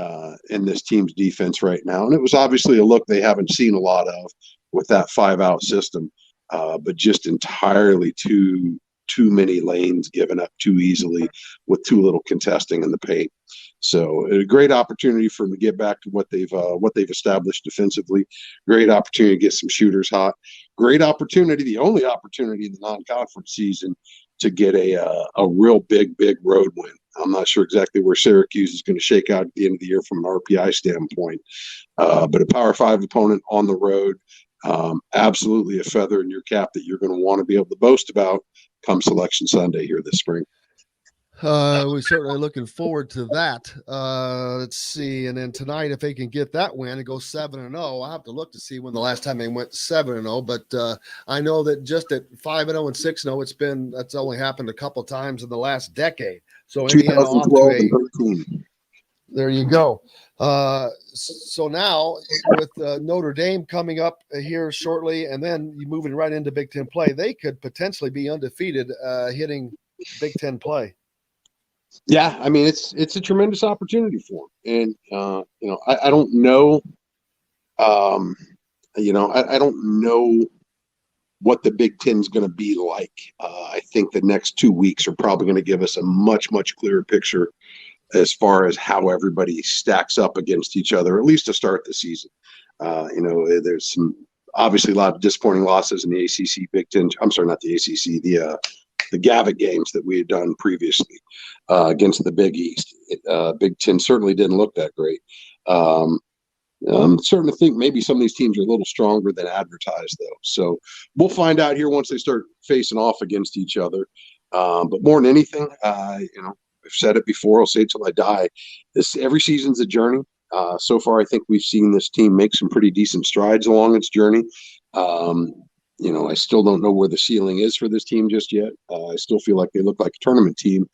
this team's defense right now. And it was obviously a look they haven't seen a lot of with that 5-out system, but just entirely too many lanes given up too easily with too little contesting in the paint. So a great opportunity for them to get back to what they've established defensively. Great opportunity to get some shooters hot. Great opportunity, the only opportunity in the non-conference season to get a real big road win. I'm not sure exactly where Syracuse is going to shake out at the end of the year from an RPI standpoint, but a Power 5 opponent on the road, absolutely a feather in your cap that you're going to want to be able to boast about come Selection Sunday here this spring. We're certainly looking forward to that. Let's see. And then tonight, if they can get that win and go 7-0, I'll have to look to see when the last time they went 7-0. But I know that just at 5-0 and 6-0, that's only happened a couple times in the last decade. So Indiana off to 2012 and 13. there you go. So now with Notre Dame coming up here shortly, and then you moving right into Big Ten play, they could potentially be undefeated hitting Big Ten play. Yeah, I mean it's a tremendous opportunity for them, and I don't know, I don't know what the Big Ten's going to be like. I think the next 2 weeks are probably going to give us a much clearer picture as far as how everybody stacks up against each other, at least to start the season. There's obviously a lot of disappointing losses in the ACC, Big Ten. I'm sorry, not the ACC, the Gavitt games that we had done previously against the Big East. Big Ten certainly didn't look that great. I'm starting to think maybe some of these teams are a little stronger than advertised, though. So we'll find out here once they start facing off against each other. But more than anything, I've said it before, I'll say it till I die. Every season's a journey. So far, I think we've seen this team make some pretty decent strides along its journey. I still don't know where the ceiling is for this team just yet. I still feel like they look like a tournament team.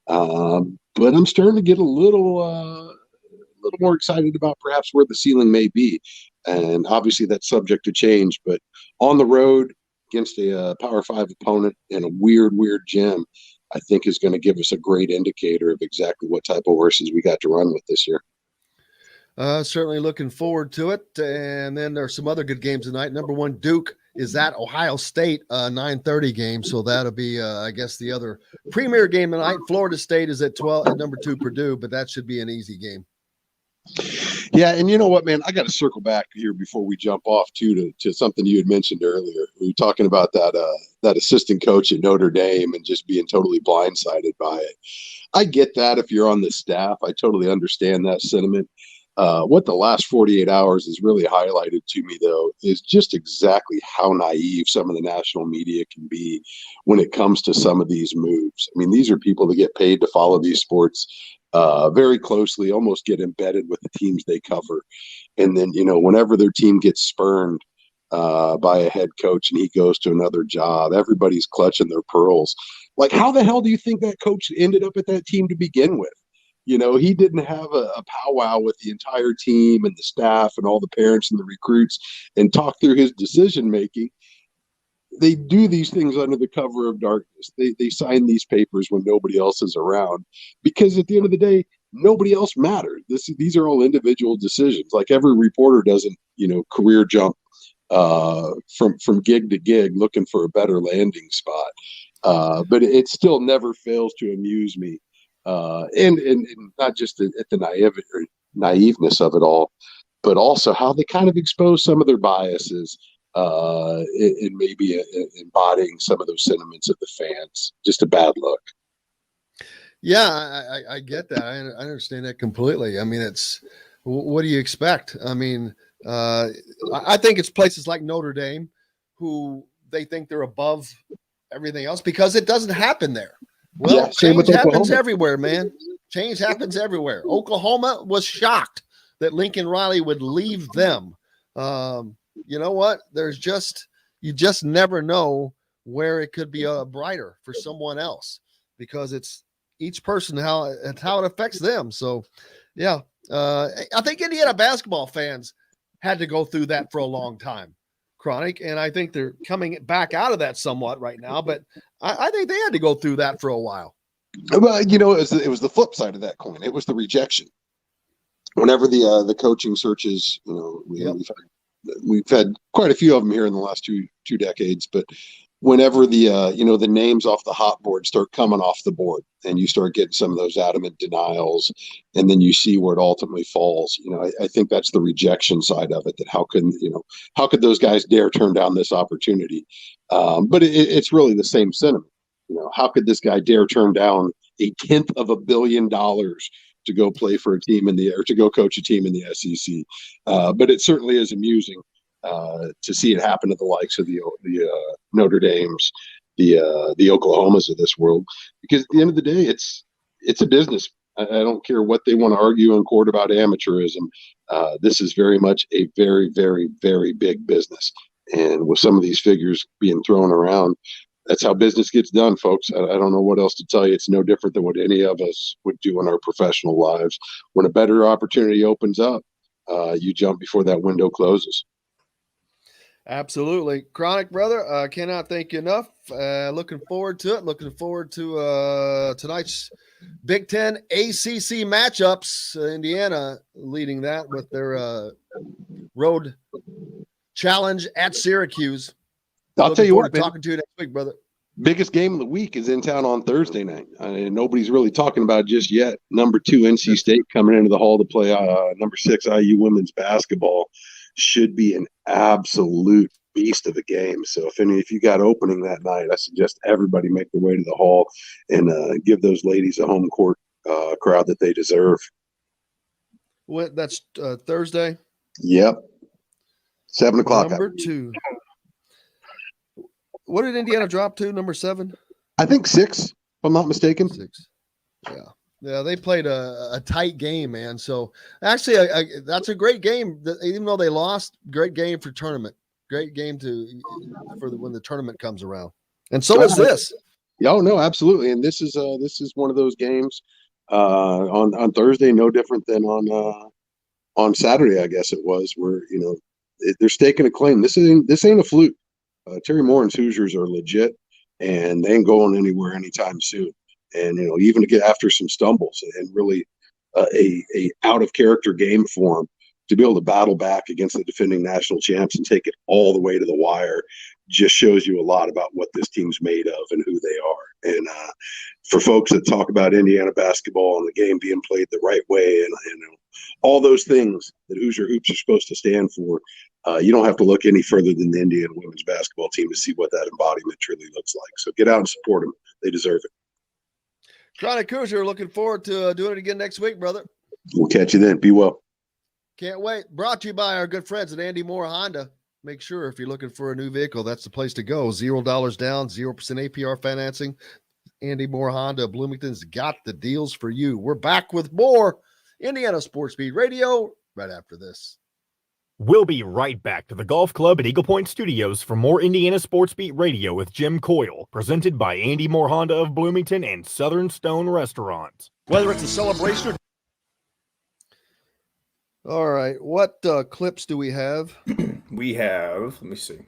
But I'm starting to get a little more excited about perhaps where the ceiling may be. And obviously that's subject to change. But on the road against a Power 5 opponent in a weird gym, I think is going to give us a great indicator of exactly what type of horses we got to run with this year. Certainly looking forward to it. And then there's some other good games tonight. Number 1, Duke is at Ohio State, 9:30 game. So that'll be, I guess, the other premier game tonight. Florida State is at 12 at number 2, Purdue, but that should be an easy game. Yeah, and you know what, man? I got to circle back here before we jump off to something you had mentioned earlier. We were talking about that assistant coach at Notre Dame and just being totally blindsided by it. I get that if you're on the staff. I totally understand that sentiment. What the last 48 hours has really highlighted to me, though, is just exactly how naive some of the national media can be when it comes to some of these moves. I mean, these are people that get paid to follow these sports very closely, almost get embedded with the teams they cover. And then, whenever their team gets spurned by a head coach and he goes to another job, everybody's clutching their pearls. Like, how the hell do you think that coach ended up at that team to begin with? He didn't have a powwow with the entire team and the staff and all the parents and the recruits and talk through his decision-making. They do these things under the cover of darkness. They sign these papers when nobody else is around, because at the end of the day, nobody else matters. These are all individual decisions. Like every reporter doesn't, career jump from gig to gig looking for a better landing spot. But it still never fails to amuse me. And not just at the naiveness of it all, but also how they kind of expose some of their biases and maybe embodying some of those sentiments of the fans. Just a bad look. Yeah, I get that. I understand that completely. I mean, what do you expect? I mean, I think it's places like Notre Dame who they think they're above everything else because it doesn't happen there. Well, yeah, change happens everywhere, man. Change happens everywhere. Oklahoma was shocked that Lincoln Riley would leave them. You know what? You just never know where it could be brighter for someone else because it's each person how it affects them. So, yeah, I think Indiana basketball fans had to go through that for a long time, Chronic, and I think they're coming back out of that somewhat right now. But I think they had to go through that for a while. Well, it was the flip side of that coin. It was the rejection. Whenever the coaching searches, we've had quite a few of them here in the last two decades. But whenever the names off the hot board start coming off the board, and you start getting some of those adamant denials, and then you see where it ultimately falls. I think that's the rejection side of it. That how could those guys dare turn down this opportunity? But it's really the same sentiment. How could this guy dare turn down $1/10 of $1 billion to go play for a team or to go coach a team in the SEC? But it certainly is amusing to see it happen to the likes of the Notre Dames, the Oklahomas of this world, because at the end of the day, it's it's a business. I don't care what they want to argue in court about amateurism. This is very much a very, very, very big business. And with some of these figures being thrown around, that's how business gets done, folks. I don't know what else to tell you. It's no different than what any of us would do in our professional lives. When a better opportunity opens up, you jump before that window closes. Absolutely. Chronic, brother, cannot thank you enough. Looking forward to it. Looking forward to tonight's Big Ten ACC matchups. Indiana leading that with their road challenge at Syracuse. I'll tell you what, talking to you next week, brother. Biggest game of the week is in town on Thursday night. Nobody's really talking about it just yet. Number 2, NC State coming into the hall to play number 6, IU women's basketball. Should be an absolute beast of a game. So if you got opening that night, I suggest everybody make their way to the hall and give those ladies a home court crowd that they deserve. What? That's Thursday? Yep. 7 o'clock. Number 2. What did Indiana drop to? Number 7? I think 6, if I'm not mistaken. 6. Yeah. Yeah, they played a tight game, man. So actually, that's a great game. Even though they lost, great game for tournament. Great game when the tournament comes around. And so is this. Oh no, absolutely. And this is one of those games on Thursday, no different than on Saturday, I guess it was, where they're staking a claim. This ain't a fluke. Terry Moran's Hoosiers are legit, and they ain't going anywhere anytime soon. And even to get after some stumbles and really a out of character game for them, to be able to battle back against the defending national champs and take it all the way to the wire just shows you a lot about what this team's made of and who they are. And for folks that talk about Indiana basketball and the game being played the right way and all those things that Hoosier hoops are supposed to stand for, you don't have to look any further than the Indiana women's basketball team to see what that embodiment truly looks like. So get out and support them. They deserve it. Chronic Hoosier, looking forward to doing it again next week, brother. We'll catch you then. Be well. Can't wait. Brought to you by our good friends at Andy Moore Honda. Make sure if you're looking for a new vehicle, that's the place to go. $0 down, 0% APR financing. Andy Moore Honda Bloomington's got the deals for you. We're back with more Indiana Sports Beat Radio right after this. We'll be right back to the Golf Club at Eagle Point Studios for more Indiana Sports Beat Radio with Jim Coyle, presented by Andy Moore Honda of Bloomington and Southern Stone Restaurant. Whether it's a celebration or all right, what clips do we have? We have, let me see.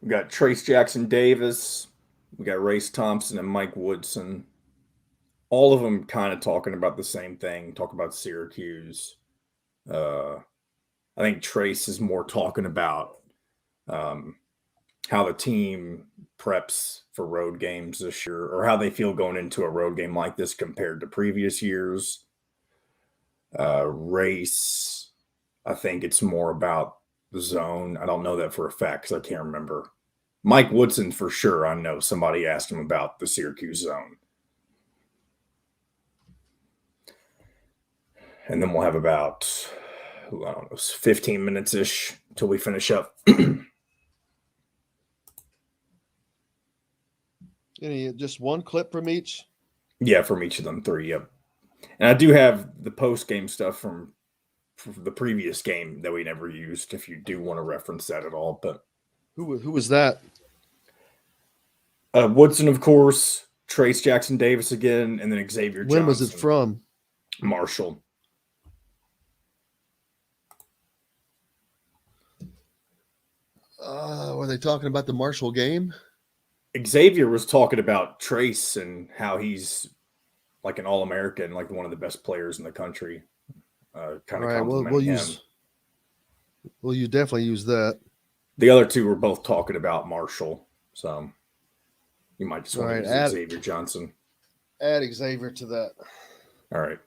We got Trace Jackson Davis. We got Race Thompson and Mike Woodson. All of them kind of talking about the same thing, talk about Syracuse. I think Trace is more talking about how the team preps for road games this year, or how they feel going into a road game like this compared to previous years. Race, I think it's more about the zone. I don't know that for a fact because I can't remember. Mike Woodson, for sure, I know somebody asked him about the Syracuse zone. And then we'll have about, I don't know, 15 minutes-ish until we finish up. Just one clip from each? Yeah, from each of them 3, yep. And I do have the post-game stuff from the previous game that we never used, if you do want to reference that at all. But who was that? Woodson, of course, Trace Jackson Davis again, and then Xavier Johnson. When was it from? Marshall. Were they talking about the Marshall game? Xavier was talking about Trace and how he's like an All-American, like one of the best players in the country. Kind of complimenting him. Well, you definitely use that. The other two were both talking about Marshall, so you might just want to use Xavier Johnson. Add Xavier to that. All right.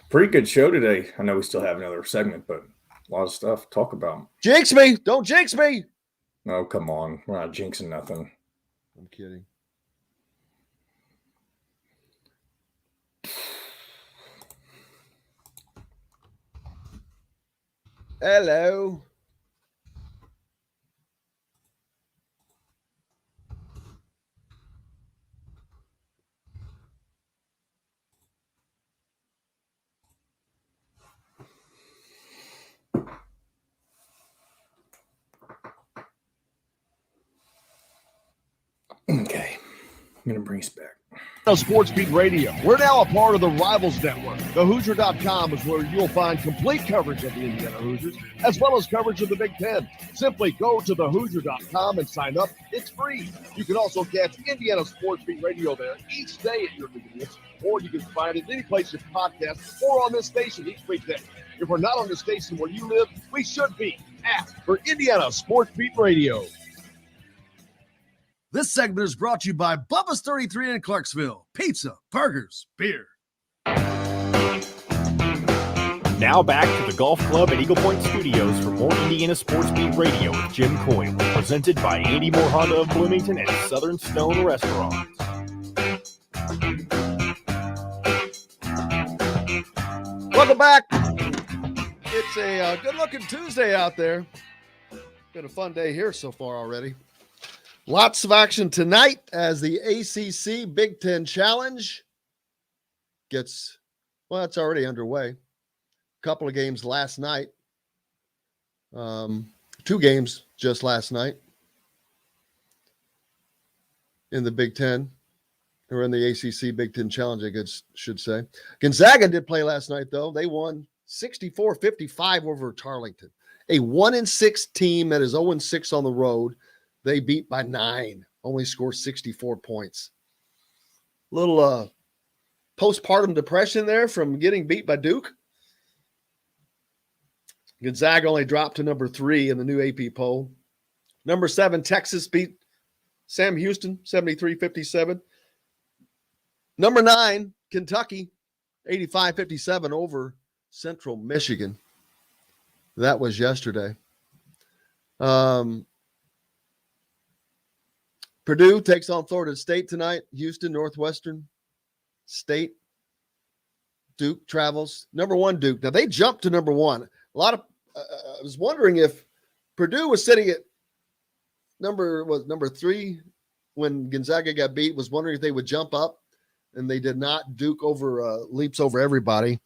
Pretty good show today. I know we still have another segment, but a lot of stuff to talk about. Jinx me! Don't jinx me! Oh, come on. We're not jinxing nothing. I'm kidding. Hello. going to bring us back. Sports Beat Radio. We're now a part of the Rivals Network. TheHoosier.com is where you'll find complete coverage of the Indiana Hoosiers, as well as coverage of the Big Ten. Simply go to TheHoosier.com and sign up. It's free. You can also catch Indiana Sports Beat Radio there each day at your convenience, or you can find it any place you podcast or on this station each weekday. If we're not on the station where you live, we should be. Ask for Indiana Sports Beat Radio. This segment is brought to you by Bubba's 33 in Clarksville. Pizza, burgers, beer. Now back to the Golf Club at Eagle Point Studios for more Indiana Sports Beat Radio with Jim Coyle, presented by Andy Moore Honda of Bloomington and Southern Stone Restaurants. Welcome back. It's a good-looking Tuesday out there. Been a fun day here so far already. Lots of action tonight as the ACC Big Ten Challenge it's already underway. A couple of games last night. 2 games just last night in the Big Ten, or in the ACC Big Ten Challenge, I guess should say. Gonzaga did play last night, though. They won 64-55 over Tarleton. A 1-6 team that is 0-6 on the road. They beat by 9, only scored 64 points. Little postpartum depression there from getting beat by Duke. Gonzaga only dropped to number 3 in the new AP poll. Number 7, Texas beat Sam Houston, 73-57. Number 9, Kentucky, 85-57 over Central Michigan. That was yesterday. Purdue takes on Florida State tonight. Houston, Northwestern State. Duke travels. Number 1, Duke. Now, they jumped to number 1. A lot of I was wondering if Purdue was sitting at number 3 when Gonzaga got beat, was wondering if they would jump up, and they did not. Duke leaps over everybody.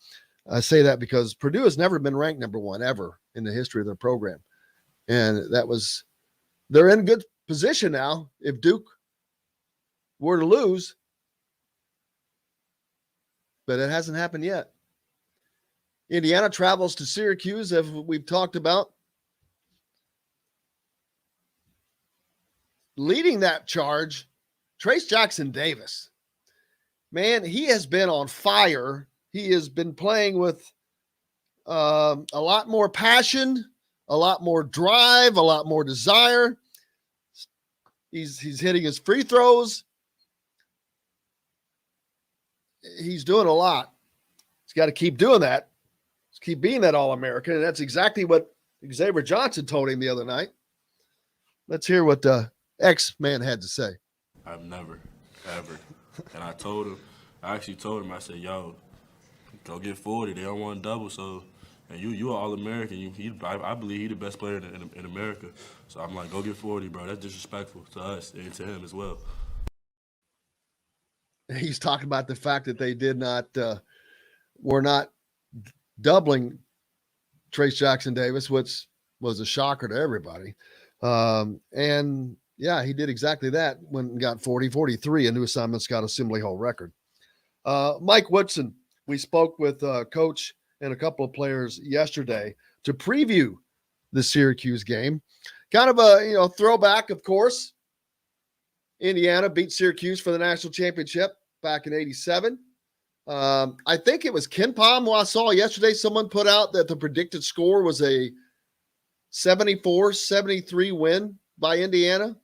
I say that because Purdue has never been ranked number 1 ever in the history of their program. And they're in good position now. If Duke were to lose, but it hasn't happened yet. Indiana travels to Syracuse, as we've talked about. Leading that charge, Trace Jackson Davis. Man, he has been on fire. He has been playing with a lot more passion, a lot more drive, a lot more desire. He's hitting his free throws. He's doing a lot. He's got to keep doing that. Keep being that All-American, and that's exactly what Xavier Johnson told him the other night. Let's hear what X-Man had to say. I've never, ever. And I actually told him, I said, yo, go get 40. They don't want double, so and you are All-American. I believe he's the best player in America. So I'm like, go get 40, bro. That's disrespectful to us and to him as well. He's talking about the fact that they were not doubling Trace Jackson Davis, which was a shocker to everybody. And yeah, he did exactly that when he got 43, a new assignment Scott Assembly Hall record. Mike Woodson, we spoke with Coach and a couple of players yesterday to preview the Syracuse game. Kind of a throwback, of course. Indiana beat Syracuse for the national championship back in '87. I think it was Ken Palm who I saw yesterday. Someone put out that the predicted score was a 74-73 win by Indiana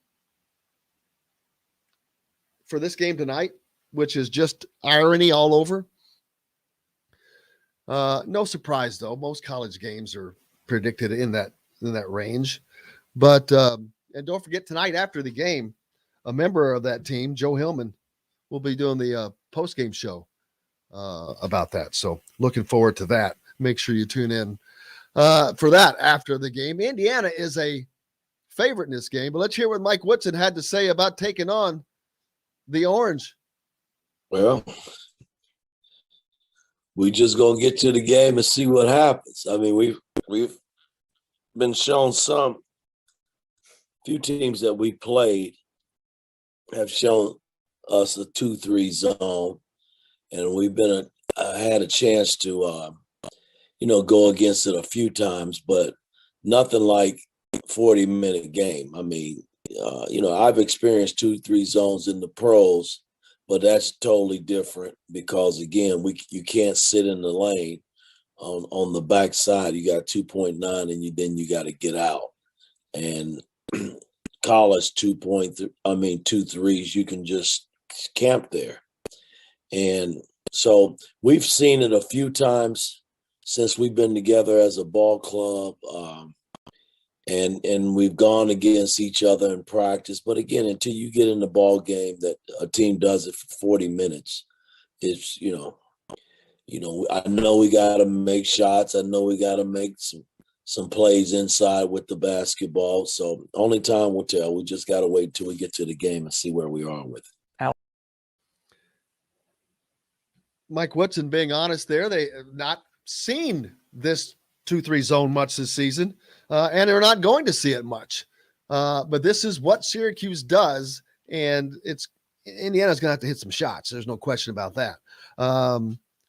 for this game tonight, which is just irony all over. No surprise, though. Most college games are predicted in that range. But and don't forget, tonight after the game, a member of that team, Joe Hillman, will be doing the post-game show about that. So looking forward to that. Make sure you tune in for that after the game. Indiana is a favorite in this game, but let's hear what Mike Woodson had to say about taking on the Orange. Well, we just gonna get to the game and see what happens. I mean, we've been shown few teams that we played have shown us a 2-3 zone, and we've been had a chance to go against it a few times, but nothing like 40-minute game. I mean, I've experienced 2-3 zones in the pros, but that's totally different because again, you can't sit in the lane on the backside. You got 2.9, and then you got to get out. And college 2 threes, you can just camp there. And so we've seen it a few times since we've been together as a ball club, and we've gone against each other in practice. But again, until you get in the ball game, that a team does it for 40 minutes, it's I know we got to make shots. I know we got to make some plays inside with the basketball. So only time will tell. We just got to wait until we get to the game and see where we are with it. Mike Woodson being honest there, they have not seen this 2-3 zone much this season, and they're not going to see it much. But this is what Syracuse does, and Indiana's going to have to hit some shots. There's no question about that.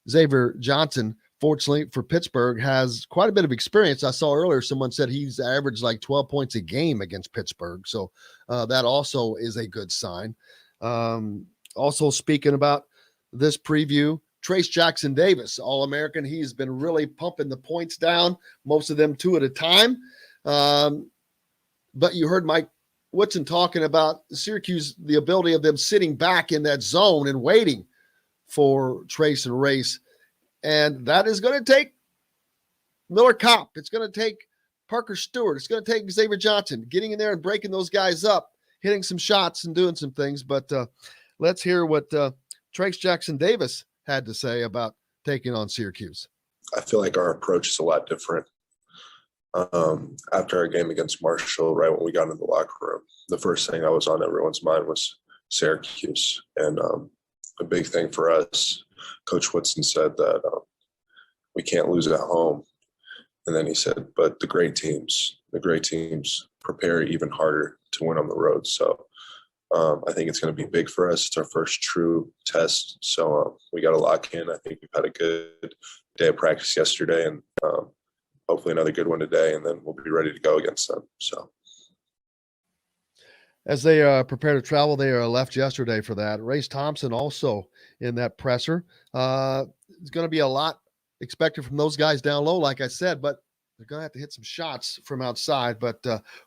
Xavier Johnson, fortunately for Pittsburgh, has quite a bit of experience. I saw earlier someone said he's averaged like 12 points a game against Pittsburgh, so that also is a good sign. Also speaking about this preview, Trace Jackson Davis, All-American. He's been really pumping the points down, most of them 2 at a time. But you heard Mike Woodson talking about Syracuse, the ability of them sitting back in that zone and waiting for Trace and Race. And that is going to take Miller Kopp. It's going to take Parker Stewart. It's going to take Xavier Johnson getting in there and breaking those guys up, hitting some shots and doing some things. But let's hear what Trace Jackson Davis had to say about taking on Syracuse. I feel like our approach is a lot different. After our game against Marshall, right when we got in the locker room, the first thing that was on everyone's mind was Syracuse. And a big thing for us, Coach Woodson said that we can't lose at home. And then he said, but the great teams prepare even harder to win on the road. So I think it's going to be big for us. It's our first true test. So we got to lock in. I think we've had a good day of practice yesterday, and hopefully another good one today, and then we'll be ready to go against them. So as they prepare to travel, they left yesterday for that. Race Thompson also in that presser. It's going to be a lot expected from those guys down low, like I said, but they're going to have to hit some shots from outside. But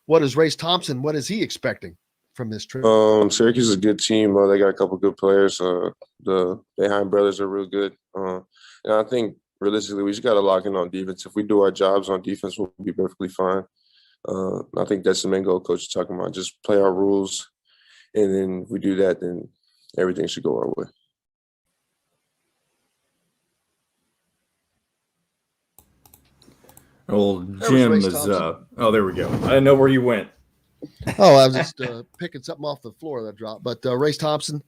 what is Race Thompson? What is he expecting from this trip? Syracuse is a good team. They got a couple good players. The Boeheim brothers are real good. And I think realistically, we just got to lock in on defense. If we do our jobs on defense, we'll be perfectly fine. I think that's the main goal Coach is talking about. Just play our rules, and then if we do that, then everything should go our way. Well, Jim is there we go. I didn't know where you went. Oh, I was just picking something off the floor that dropped. But Race Thompson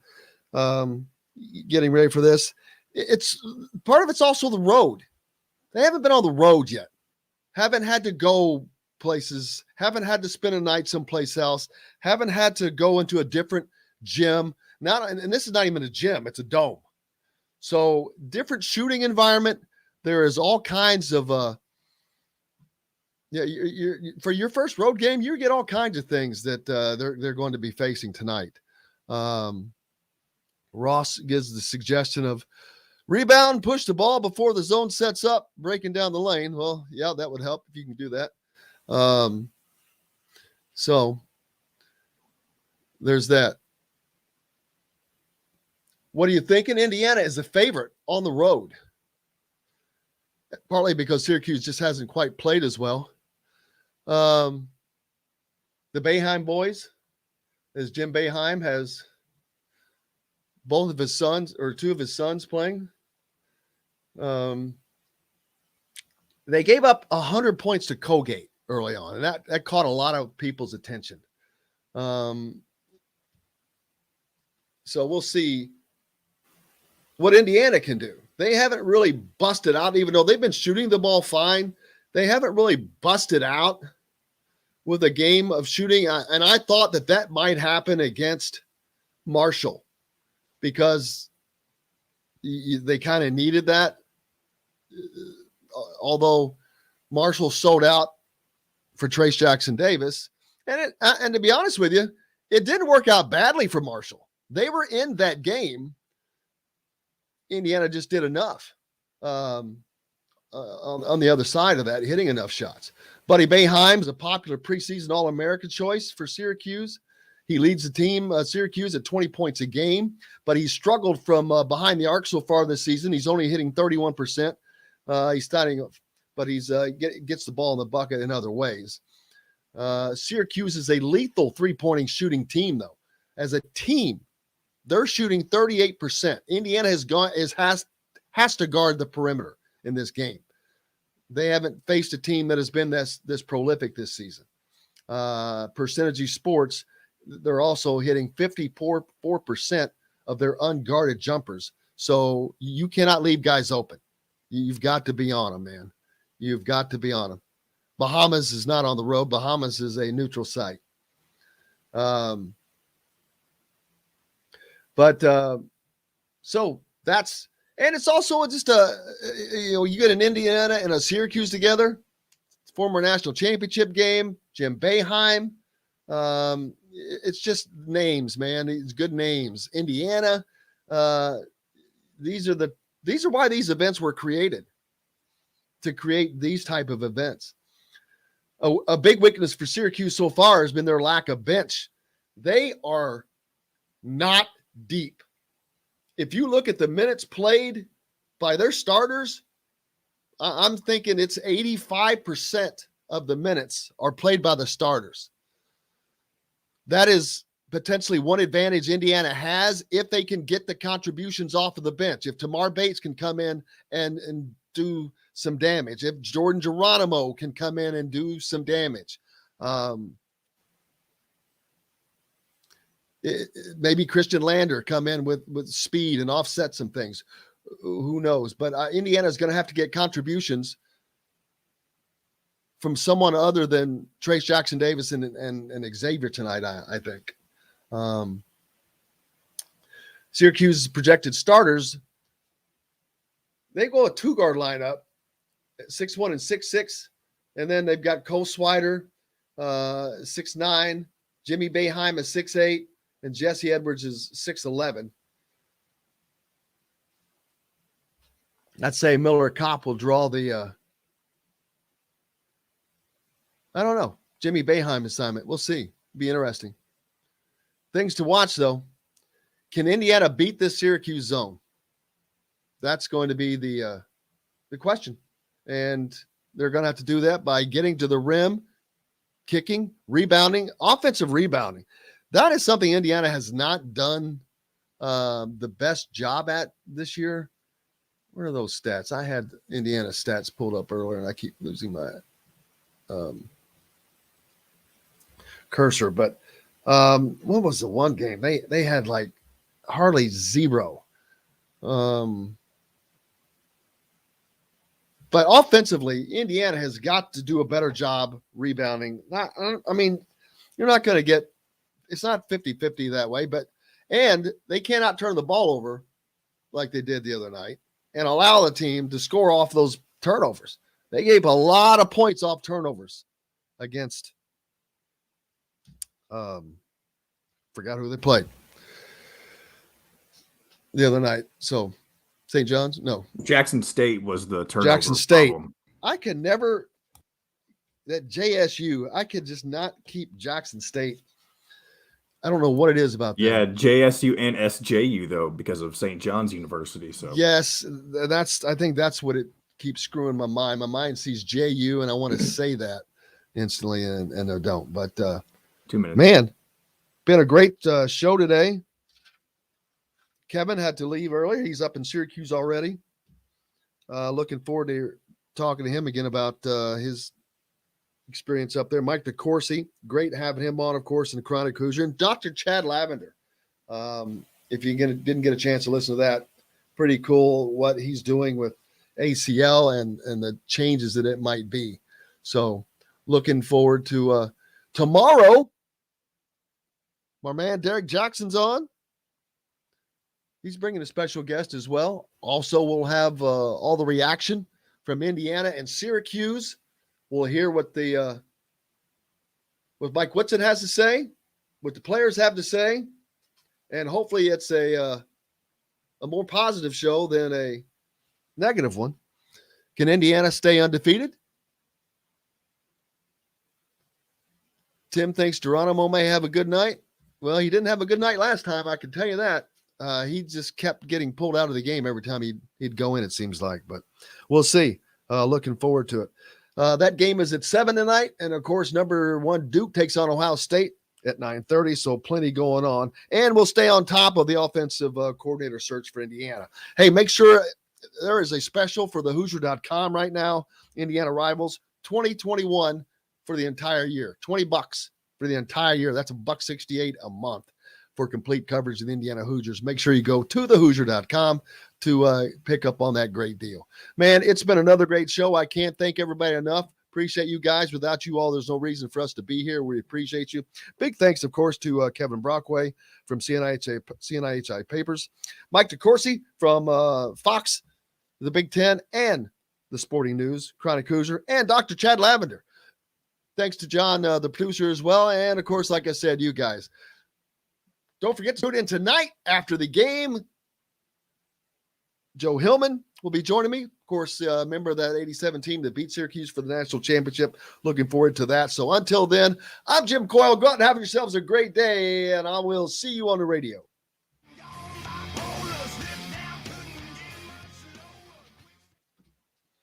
getting ready for this. It's part of it's also the road. They haven't been on the road yet. Haven't had to go places. Haven't had to spend a night someplace else. Haven't had to go into a different gym. And this is not even a gym. It's a dome. So different shooting environment. There is all kinds of for your first road game, you get all kinds of things that they're going to be facing tonight. Ross gives the suggestion of rebound, push the ball before the zone sets up, breaking down the lane. Well, yeah, that would help if you can do that. So there's that. What are you thinking? Indiana is a favorite on the road, partly because Syracuse just hasn't quite played as well. The Boeheim boys, as Jim Boeheim has both of his sons or two of his sons playing. They gave up 100 points to Colgate early on, and that caught a lot of people's attention. So we'll see what Indiana can do. They haven't really busted out, even though they've been shooting the ball fine. They haven't really busted out with a game of shooting. And I thought that might happen against Marshall. because they kind of needed that. Although Marshall sold out for Trace Jackson Davis. And to be honest with you, it didn't work out badly for Marshall. They were in that game. Indiana just did enough on the other side of that, hitting enough shots. Buddy Boeheim is a popular preseason All-American choice for Syracuse. He leads the team, Syracuse, at 20 points a game, but he's struggled from behind the arc so far this season. He's only hitting 31%. He's starting, but he's gets the ball in the bucket in other ways. Syracuse is a lethal three-pointing shooting team, though. As a team, they're shooting 38%. Indiana has to guard the perimeter in this game. They haven't faced a team that has been this prolific this season. Percentage Sports, they're also hitting 54% of their unguarded jumpers. So you cannot leave guys open. You've got to be on them, man. You've got to be on them. Bahamas is not on the road. Bahamas is a neutral site. So that's, and it's also just you get an Indiana and a Syracuse together, former national championship game, Jim Boeheim. It's just names, man. It's good names. Indiana. These are why these events were created, to create these type of events. A big weakness for Syracuse so far has been their lack of bench. They are not deep. If you look at the minutes played by their starters, I'm thinking it's 85% of the minutes are played by the starters. That is potentially one advantage Indiana has if they can get the contributions off of the bench. If Tamar Bates can come in and do some damage, if Jordan Geronimo can come in and do some damage, maybe Christian Lander come in with speed and offset some things. Who knows? But Indiana is going to have to get contributions from someone other than Trace Jackson Davis and Xavier tonight, I think. Syracuse's projected starters, they go a two-guard lineup, 6'1" and 6'6", and then they've got Cole Swider, 6'9", Jimmy Boeheim is 6'8", and Jesse Edwards is 6'11". I'd say Miller Kopp will draw the I don't know, Jimmy Boeheim assignment. We'll see. Be interesting. Things to watch, though. Can Indiana beat this Syracuse zone? That's going to be the question. And they're going to have to do that by getting to the rim, kicking, rebounding, offensive rebounding. That is something Indiana has not done the best job at this year. Where are those stats? I had Indiana stats pulled up earlier, and I keep losing my cursor. But what was the one game? They had like hardly zero. But offensively, Indiana has got to do a better job rebounding. I mean, you're not going to get – it's not 50-50 that way, and they cannot turn the ball over like they did the other night and allow the team to score off those turnovers. They gave a lot of points off turnovers against forgot who they played the other night. So St. John's? No. Jackson State was the turnover Jackson State. problem. I could never – that JSU, I could just not keep Jackson State. I don't know what it is about that. Yeah, JSU and SJU, though, because of St. John's University. So yes, I think that's what it keeps screwing my mind. My mind sees JU, and I want to say that instantly, and I don't. But 2 minutes. Man, been a great show today. Kevin had to leave earlier. He's up in Syracuse already. Looking forward to talking to him again about his experience up there. Mike DeCourcy, great having him on, of course, in the Chronic Hoosier. And Dr. Chad Lavender, if you didn't get a chance to listen to that, pretty cool what he's doing with ACL and the changes that it might be. So looking forward to tomorrow. My man Derek Jackson's on. He's bringing a special guest as well. Also, we'll have all the reaction from Indiana and Syracuse. We'll hear what Mike Whitson has to say, what the players have to say, and hopefully it's a more positive show than a negative one. Can Indiana stay undefeated? Tim thinks Geronimo may have a good night. Well, he didn't have a good night last time, I can tell you that. He just kept getting pulled out of the game every time he'd go in, it seems like. But we'll see. Looking forward to it. That game is at 7 tonight. And, of course, number 1 Duke takes on Ohio State at 9:30, so plenty going on. And we'll stay on top of the offensive coordinator search for Indiana. Hey, make sure there is a special for the Hoosier.com right now, Indiana Rivals, 2021 for the entire year, $20 for the entire year. That's $1.68 a month for complete coverage of the Indiana Hoosiers. Make sure you go to the Hoosier.com to pick up on that great deal. Man, it's been another great show. I can't thank everybody enough. Appreciate you guys. Without you all, there's no reason for us to be here. We appreciate you. Big thanks, of course, to Kevin Brockway from CNIHI Papers, Mike DeCourcy from Fox, the Big Ten, and the Sporting News, Chronic Hoosier, and Dr. Chad Lavender. Thanks to John, the producer, as well. And, of course, like I said, you guys. Don't forget to tune in tonight after the game. Joe Hillman will be joining me. Of course, a member of that 87 team that beat Syracuse for the national championship. Looking forward to that. So until then, I'm Jim Coyle. Go out and have yourselves a great day, and I will see you on the radio.